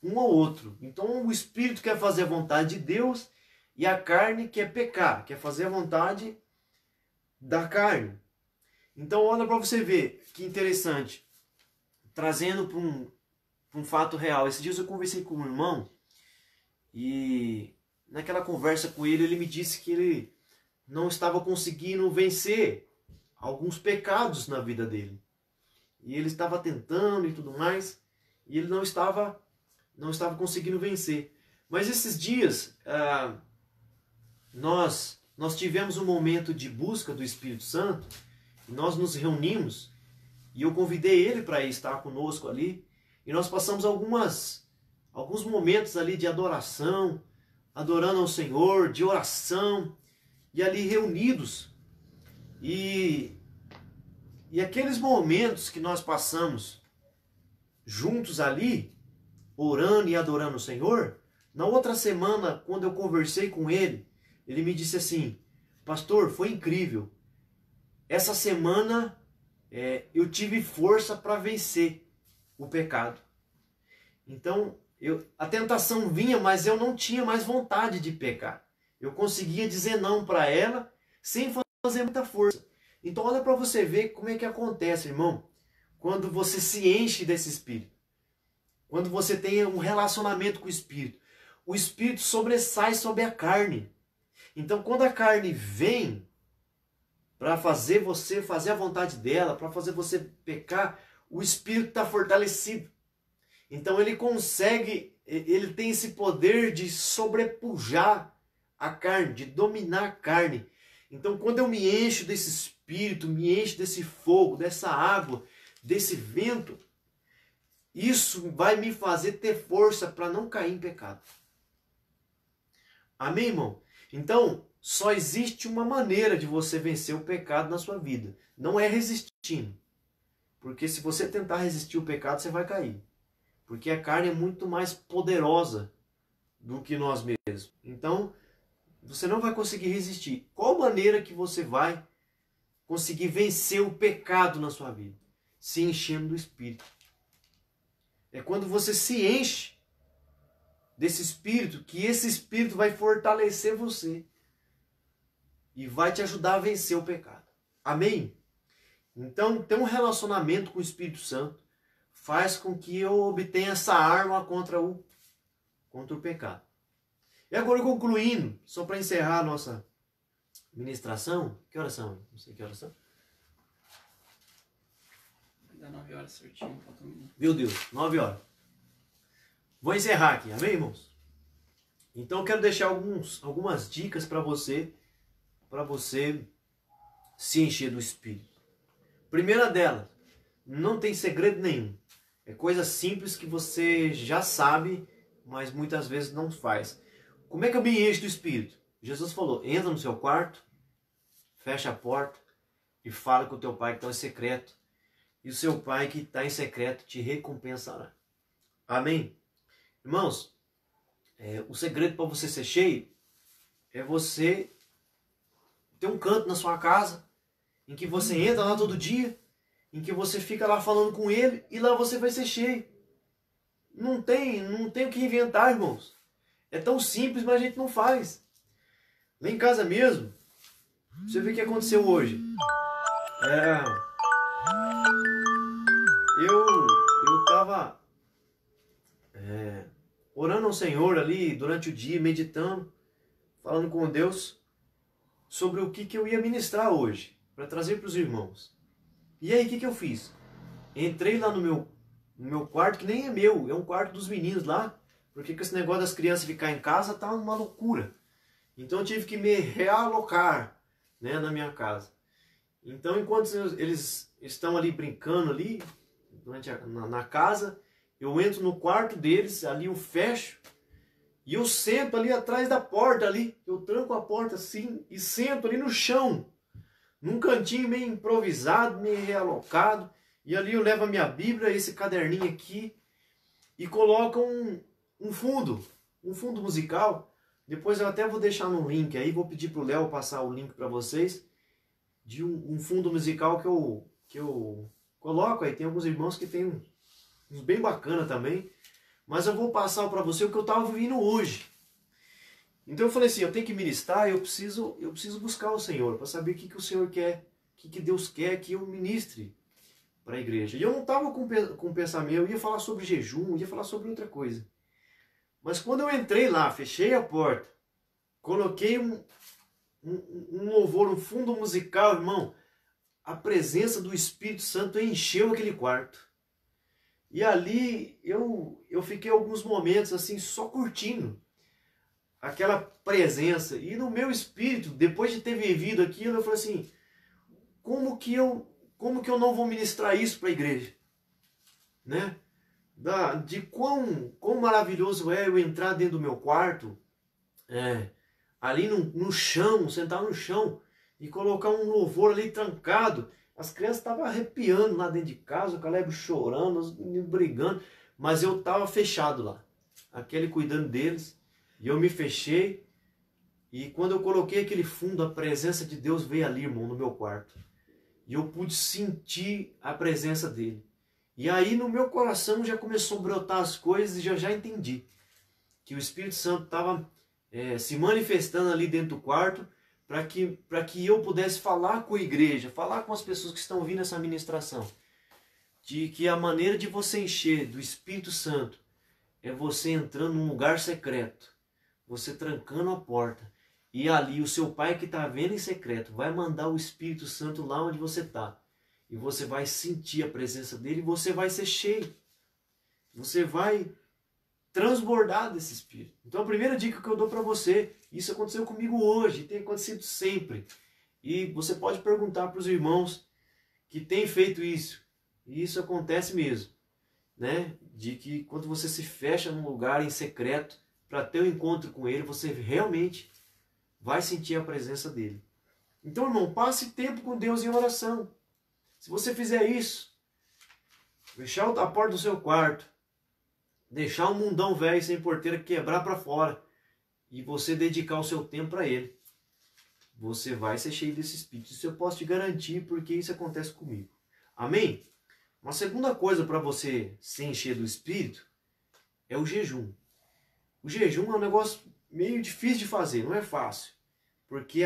Speaker 1: um ao outro. Então o Espírito quer fazer a vontade de Deus e a carne quer pecar, quer fazer a vontade da carne. Então olha para você ver que interessante, trazendo para um fato real. Esses dias eu conversei com um irmão e naquela conversa com ele, ele me disse que ele não estava conseguindo vencer alguns pecados na vida dele. E ele estava tentando e tudo mais, e ele não estava conseguindo vencer. Mas esses dias, nós tivemos um momento de busca do Espírito Santo, nós nos reunimos, e eu convidei ele para estar conosco ali, e nós passamos alguns momentos ali de adoração, adorando ao Senhor, de oração, e ali reunidos. E aqueles momentos que nós passamos juntos ali, orando e adorando o Senhor, na outra semana, quando eu conversei com ele, ele me disse assim, pastor, foi incrível. Essa semana eu tive força para vencer o pecado. Então, a tentação vinha, mas eu não tinha mais vontade de pecar. Eu conseguia dizer não para ela sem fazer muita força. Então, olha para você ver como é que acontece, irmão, quando você se enche desse Espírito. Quando você tem um relacionamento com o Espírito sobressai sobre a carne. Então, quando a carne vem para fazer você fazer a vontade dela, para fazer você pecar, o Espírito está fortalecido. Então ele tem esse poder de sobrepujar a carne, de dominar a carne. Então quando eu me encho desse Espírito, me encho desse fogo, dessa água, desse vento, isso vai me fazer ter força para não cair em pecado. Amém, irmão? Então, só existe uma maneira de você vencer o pecado na sua vida. Não é resistindo. Porque se você tentar resistir o pecado, você vai cair. Porque a carne é muito mais poderosa do que nós mesmos. Então, você não vai conseguir resistir. Qual maneira que você vai conseguir vencer o pecado na sua vida? Se enchendo do Espírito. É quando você se enche desse Espírito, que esse Espírito vai fortalecer você. E vai te ajudar a vencer o pecado. Amém? Então, ter um relacionamento com o Espírito Santo faz com que eu obtenha essa arma contra o pecado. E agora, concluindo, só para encerrar a nossa ministração, que horas são? Não sei que horas são.
Speaker 4: Ainda 9 horas certinho, falta um minuto.
Speaker 1: Meu Deus, 9 horas. Vou encerrar aqui, amém, irmãos? Então eu quero deixar algumas dicas para você se encher do Espírito. Primeira delas, não tem segredo nenhum. É coisa simples que você já sabe, mas muitas vezes não faz. Como é que eu me encho do Espírito? Jesus falou, entra no seu quarto, fecha a porta e fala com o teu pai que está em secreto. E o seu pai que está em secreto te recompensará. Amém? Irmãos, o segredo para você ser cheio é você ter um canto na sua casa em que você entra lá todo dia, em que você fica lá falando com ele e lá você vai ser cheio. Não tem o que inventar, irmãos. É tão simples, mas a gente não faz. Lá em casa mesmo, você vê o que aconteceu hoje. Eu estava orando ao Senhor ali durante o dia, meditando, falando com Deus sobre o que eu ia ministrar hoje, para trazer para os irmãos. E aí, o que eu fiz? Entrei lá no meu quarto, que nem é meu, é um quarto dos meninos lá, porque com esse negócio das crianças ficar em casa tá uma loucura. Então eu tive que me realocar, né, na minha casa. Então, enquanto eles estão ali brincando ali, na casa, eu entro no quarto deles, ali eu fecho, e eu sento ali atrás da porta ali, eu tranco a porta assim, e sento ali no chão, num cantinho meio improvisado, meio realocado, e ali eu levo a minha Bíblia, esse caderninho aqui, e coloco um fundo musical. Depois eu até vou deixar no link aí, vou pedir pro Léo passar o link para vocês, de um fundo musical que eu coloco aí. Tem alguns irmãos que tem uns bem bacana também, mas eu vou passar para você o que eu estava vivendo hoje. Então eu falei assim, eu tenho que ministrar, eu preciso buscar o Senhor, para saber o que o Senhor quer, o que Deus quer que eu ministre para a igreja. E eu não estava com pensamento, eu ia falar sobre jejum, ia falar sobre outra coisa. Mas quando eu entrei lá, fechei a porta, coloquei um louvor, um fundo musical, irmão, a presença do Espírito Santo encheu aquele quarto. E ali eu fiquei alguns momentos assim, só curtindo aquela presença. E no meu espírito, depois de ter vivido aquilo, eu falei assim, como que eu não vou ministrar isso para a igreja? Né? De quão maravilhoso é eu entrar dentro do meu quarto, ali no chão, sentar no chão e colocar um louvor ali trancado. As crianças estavam arrepiando lá dentro de casa, o Caleb chorando, os meninos brigando, mas eu estava fechado lá, aquele cuidando deles, e eu me fechei, e quando eu coloquei aquele fundo, a presença de Deus veio ali, irmão, no meu quarto, e eu pude sentir a presença dele. E aí no meu coração já começou a brotar as coisas e eu já entendi que o Espírito Santo estava se manifestando ali dentro do quarto para que eu pudesse falar com a igreja, falar com as pessoas que estão ouvindo essa ministração. De que a maneira de você encher do Espírito Santo é você entrando num lugar secreto, você trancando a porta. E ali o seu pai que está vendo em secreto vai mandar o Espírito Santo lá onde você está. E você vai sentir a presença dele e você vai ser cheio. Você vai transbordar desse Espírito. Então a primeira dica que eu dou para você, isso aconteceu comigo hoje, tem acontecido sempre. E você pode perguntar para os irmãos que têm feito isso. E isso acontece mesmo. Né? De que quando você se fecha num lugar em secreto para ter um encontro com ele, você realmente vai sentir a presença dele. Então, irmão, passe tempo com Deus em oração. Se você fizer isso, fechar a porta do seu quarto, deixar um mundão velho sem porteira quebrar para fora e você dedicar o seu tempo para ele, você vai ser cheio desse Espírito. Isso eu posso te garantir, porque isso acontece comigo. Amém? Uma segunda coisa para você se encher do Espírito é o jejum. O jejum é um negócio meio difícil de fazer, não é fácil. Porque,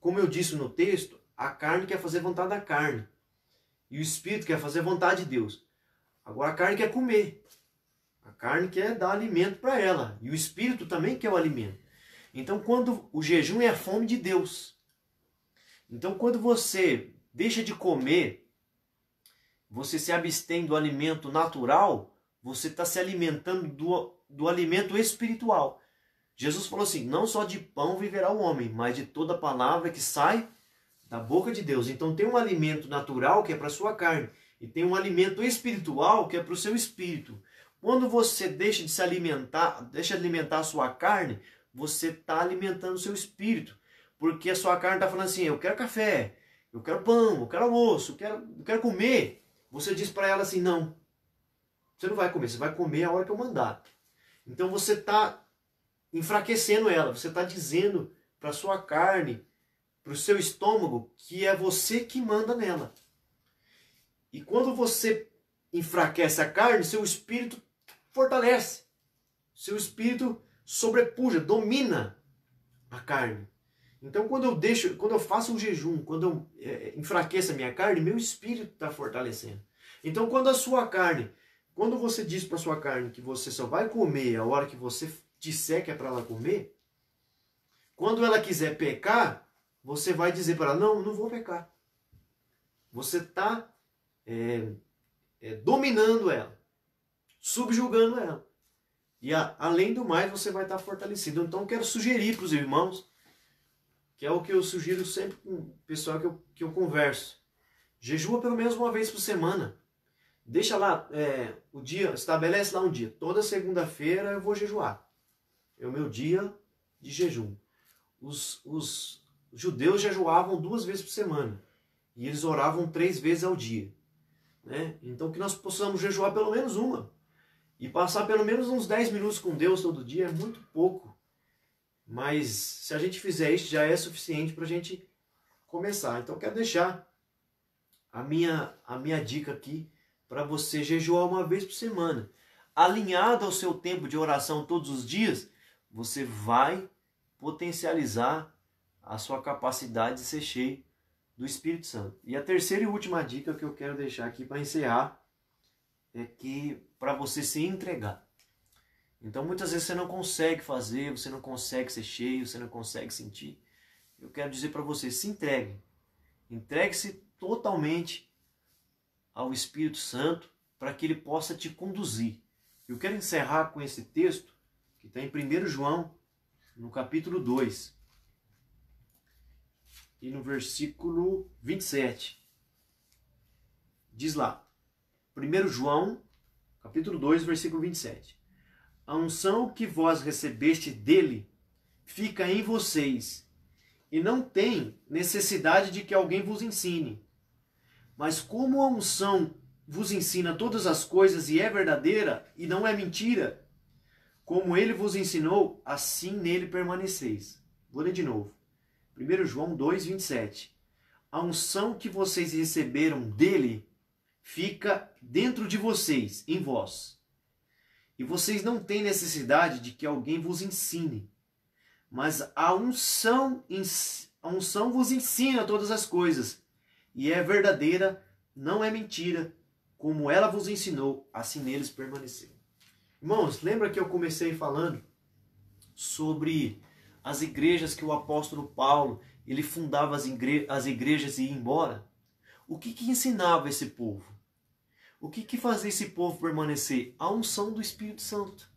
Speaker 1: como eu disse no texto, a carne quer fazer vontade da carne. E o espírito quer fazer a vontade de Deus. Agora a carne quer comer. A carne quer dar alimento para ela. E o espírito também quer o alimento. Então quando o jejum é a fome de Deus. Então quando você deixa de comer, você se abstém do alimento natural, você está se alimentando do alimento espiritual. Jesus falou assim, não só de pão viverá o homem, mas de toda palavra que sai da boca de Deus. Então tem um alimento natural que é para a sua carne, e tem um alimento espiritual que é para o seu espírito. Quando você deixa de alimentar a sua carne, você está alimentando o seu espírito. Porque a sua carne está falando assim, eu quero café, eu quero pão, eu quero almoço, eu quero comer. Você diz para ela assim, não, você não vai comer, você vai comer a hora que eu mandar. Então você está enfraquecendo ela, você está dizendo para a sua carne, para o seu estômago, que é você que manda nela. E quando você enfraquece a carne, seu espírito fortalece. Seu espírito sobrepuja, domina a carne. Então quando eu faço um jejum, quando eu enfraqueço a minha carne, meu espírito está fortalecendo. Então quando você diz para a sua carne que você só vai comer a hora que você disser que é para ela comer, quando ela quiser pecar, você vai dizer para ela, não vou pecar. Você está dominando ela, subjugando ela. E além do mais, você vai estar fortalecido. Então eu quero sugerir para os irmãos, que é o que eu sugiro sempre com o pessoal que eu converso. Jejua pelo menos uma vez por semana. Deixa lá o dia, estabelece lá um dia. Toda segunda-feira eu vou jejuar. É o meu dia de jejum. Os judeus jejuavam 2 vezes por semana. E eles oravam 3 vezes ao dia. Né? Então que nós possamos jejuar pelo menos uma. E passar pelo menos uns 10 minutos com Deus todo dia é muito pouco. Mas se a gente fizer isso já é suficiente para a gente começar. Então eu quero deixar a minha dica aqui para você jejuar uma vez por semana. Alinhado ao seu tempo de oração todos os dias, você vai potencializar a sua capacidade de ser cheio do Espírito Santo. E a terceira e última dica que eu quero deixar aqui para encerrar é que para você se entregar. Então muitas vezes você não consegue fazer, você não consegue ser cheio, você não consegue sentir. Eu quero dizer para você, se entregue. Entregue-se totalmente ao Espírito Santo para que ele possa te conduzir. Eu quero encerrar com esse texto que está em 1 João, no capítulo 2 e no versículo 27. Diz lá, 1 João, capítulo 2, versículo 27. A unção que vós recebeste dele fica em vocês, e não tem necessidade de que alguém vos ensine. Mas como a unção vos ensina todas as coisas e é verdadeira e não é mentira, como ele vos ensinou, assim nele permaneceis. Vou ler de novo. 1 João 2, 27. A unção que vocês receberam dele fica dentro de vocês, em vós. E vocês não têm necessidade de que alguém vos ensine. Mas a unção vos ensina todas as coisas. E é verdadeira, não é mentira. Como ela vos ensinou, assim neles permaneceram. Irmãos, lembra que eu comecei falando sobre as igrejas que o apóstolo Paulo, ele fundava as igrejas e ia embora? O que ensinava esse povo? O que fazia esse povo permanecer? A unção do Espírito Santo.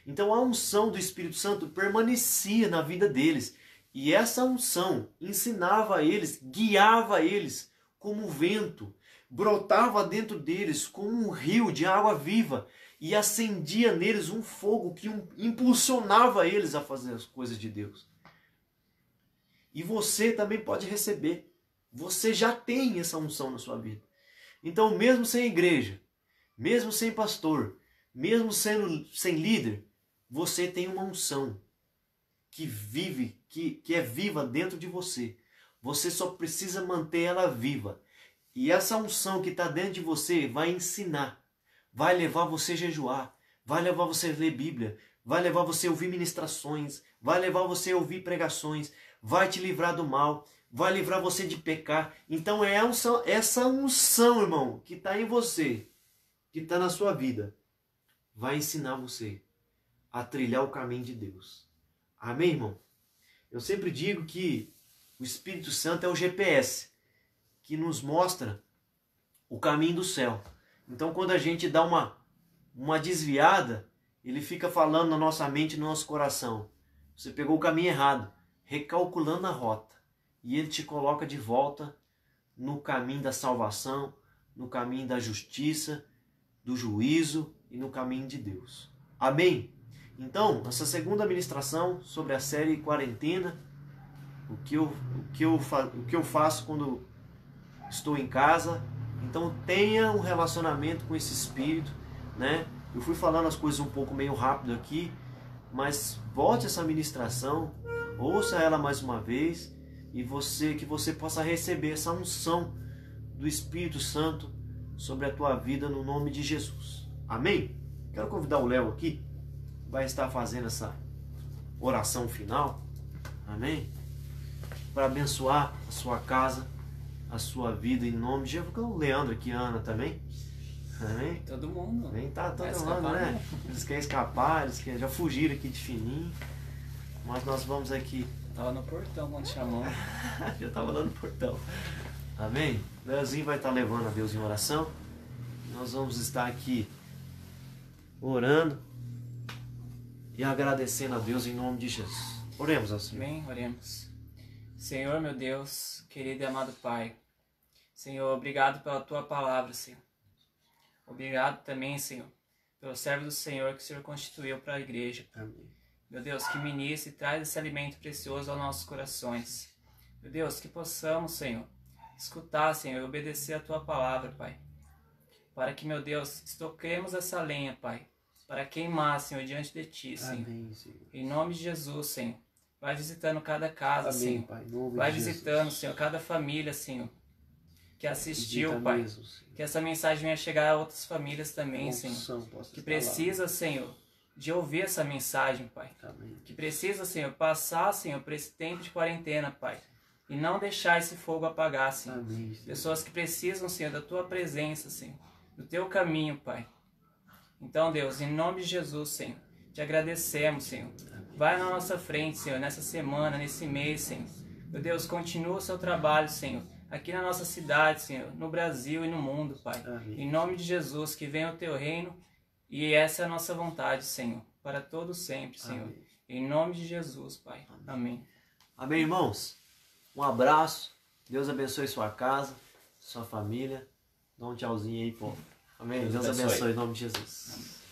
Speaker 1: Então a unção do Espírito Santo permanecia na vida deles. E essa unção ensinava a eles, guiava eles como vento, brotava dentro deles como um rio de água viva e acendia neles um fogo que impulsionava eles a fazer as coisas de Deus. E você também pode receber. Você já tem essa unção na sua vida. Então, mesmo sem igreja, mesmo sem pastor, mesmo sem líder, você tem uma unção que vive, que é viva dentro de você. Você só precisa manter ela viva. E essa unção que está dentro de você vai ensinar, vai levar você a jejuar, vai levar você a ler Bíblia, vai levar você a ouvir ministrações, vai levar você a ouvir pregações, vai te livrar do mal, vai livrar você de pecar. Então é essa unção, irmão, que está em você, que está na sua vida, vai ensinar você a trilhar o caminho de Deus. Amém, irmão? Eu sempre digo que o Espírito Santo é o GPS que nos mostra o caminho do céu. Então, quando a gente dá uma desviada, ele fica falando na nossa mente e no nosso coração. Você pegou o caminho errado, recalculando a rota. E ele te coloca de volta no caminho da salvação, no caminho da justiça, do juízo e no caminho de Deus. Amém? Então, essa segunda ministração sobre a série Quarentena, o que eu faço quando estou em casa. Então, tenha um relacionamento com esse Espírito, né? Eu fui falando as coisas um pouco meio rápido aqui, mas volte essa ministração, ouça ela mais uma vez, e que você possa receber essa unção do Espírito Santo sobre a tua vida no nome de Jesus. Amém? Quero convidar o Léo aqui, vai estar fazendo essa oração final, amém? Para abençoar a sua casa, a sua vida em nome de Jesus. O Leandro aqui, a Ana também. Amém?
Speaker 4: Todo mundo.
Speaker 1: Vem, tá todo mundo,
Speaker 4: escapar,
Speaker 1: né? Eles querem escapar, já fugiram aqui de fininho. Mas nós vamos aqui.
Speaker 4: Tava no portão quando chamou.
Speaker 1: Já tava lá no portão. Amém? Leozinho vai estar levando a Deus em oração. Nós vamos estar aqui orando e agradecendo a Deus em nome de Jesus. Oremos ao Senhor.
Speaker 4: Amém? Oremos. Senhor, meu Deus, querido e amado Pai. Senhor, obrigado pela Tua palavra, Senhor. Obrigado também, Senhor, pelo servo do Senhor que o Senhor constituiu para a igreja.
Speaker 1: Amém.
Speaker 4: Meu Deus, que ministre e traz esse alimento precioso aos nossos corações. Meu Deus, que possamos, Senhor, escutar, Senhor, e obedecer a Tua palavra, Pai. Para que, meu Deus, estoquemos essa lenha, Pai, para queimar, Senhor, diante de Ti, Senhor.
Speaker 1: Amém, Senhor.
Speaker 4: Em nome de Jesus, Senhor. Vai visitando cada casa,
Speaker 1: Amém,
Speaker 4: Senhor.
Speaker 1: Pai, em nome
Speaker 4: Vai
Speaker 1: de
Speaker 4: visitando,
Speaker 1: Jesus.
Speaker 4: Senhor, cada família, Senhor, que assistiu,
Speaker 1: Visita
Speaker 4: Pai.
Speaker 1: mesmo, Senhor.
Speaker 4: Que essa mensagem venha chegar a outras famílias também,
Speaker 1: A
Speaker 4: Senhor.
Speaker 1: unção possa
Speaker 4: Que
Speaker 1: estar lá.
Speaker 4: precisa, Senhor, de ouvir essa mensagem, Pai.
Speaker 1: Amém.
Speaker 4: Que precisa, Senhor, passar, Senhor, por esse tempo de quarentena, Pai. E não deixar esse fogo apagar, Senhor.
Speaker 1: Amém, Senhor.
Speaker 4: Pessoas que precisam, Senhor, da Tua presença, Senhor. Do Teu caminho, Pai. Então, Deus, em nome de Jesus, Senhor, te agradecemos, Senhor. Vai na nossa frente, Senhor, nessa semana, nesse mês, Senhor. Meu Deus, continua o seu trabalho, Senhor. Aqui na nossa cidade, Senhor, no Brasil e no mundo, Pai.
Speaker 1: Amém.
Speaker 4: Em nome de Jesus, que venha o Teu reino. E essa é a nossa vontade, Senhor. Para todos sempre, Senhor.
Speaker 1: Amém.
Speaker 4: Em nome de Jesus, Pai. Amém.
Speaker 1: Amém, irmãos? Um abraço. Deus abençoe sua casa, sua família. Dá um tchauzinho aí, pô. Amém?
Speaker 5: Deus
Speaker 1: Deus
Speaker 5: abençoe.
Speaker 1: abençoe em nome de Jesus.
Speaker 4: Amém.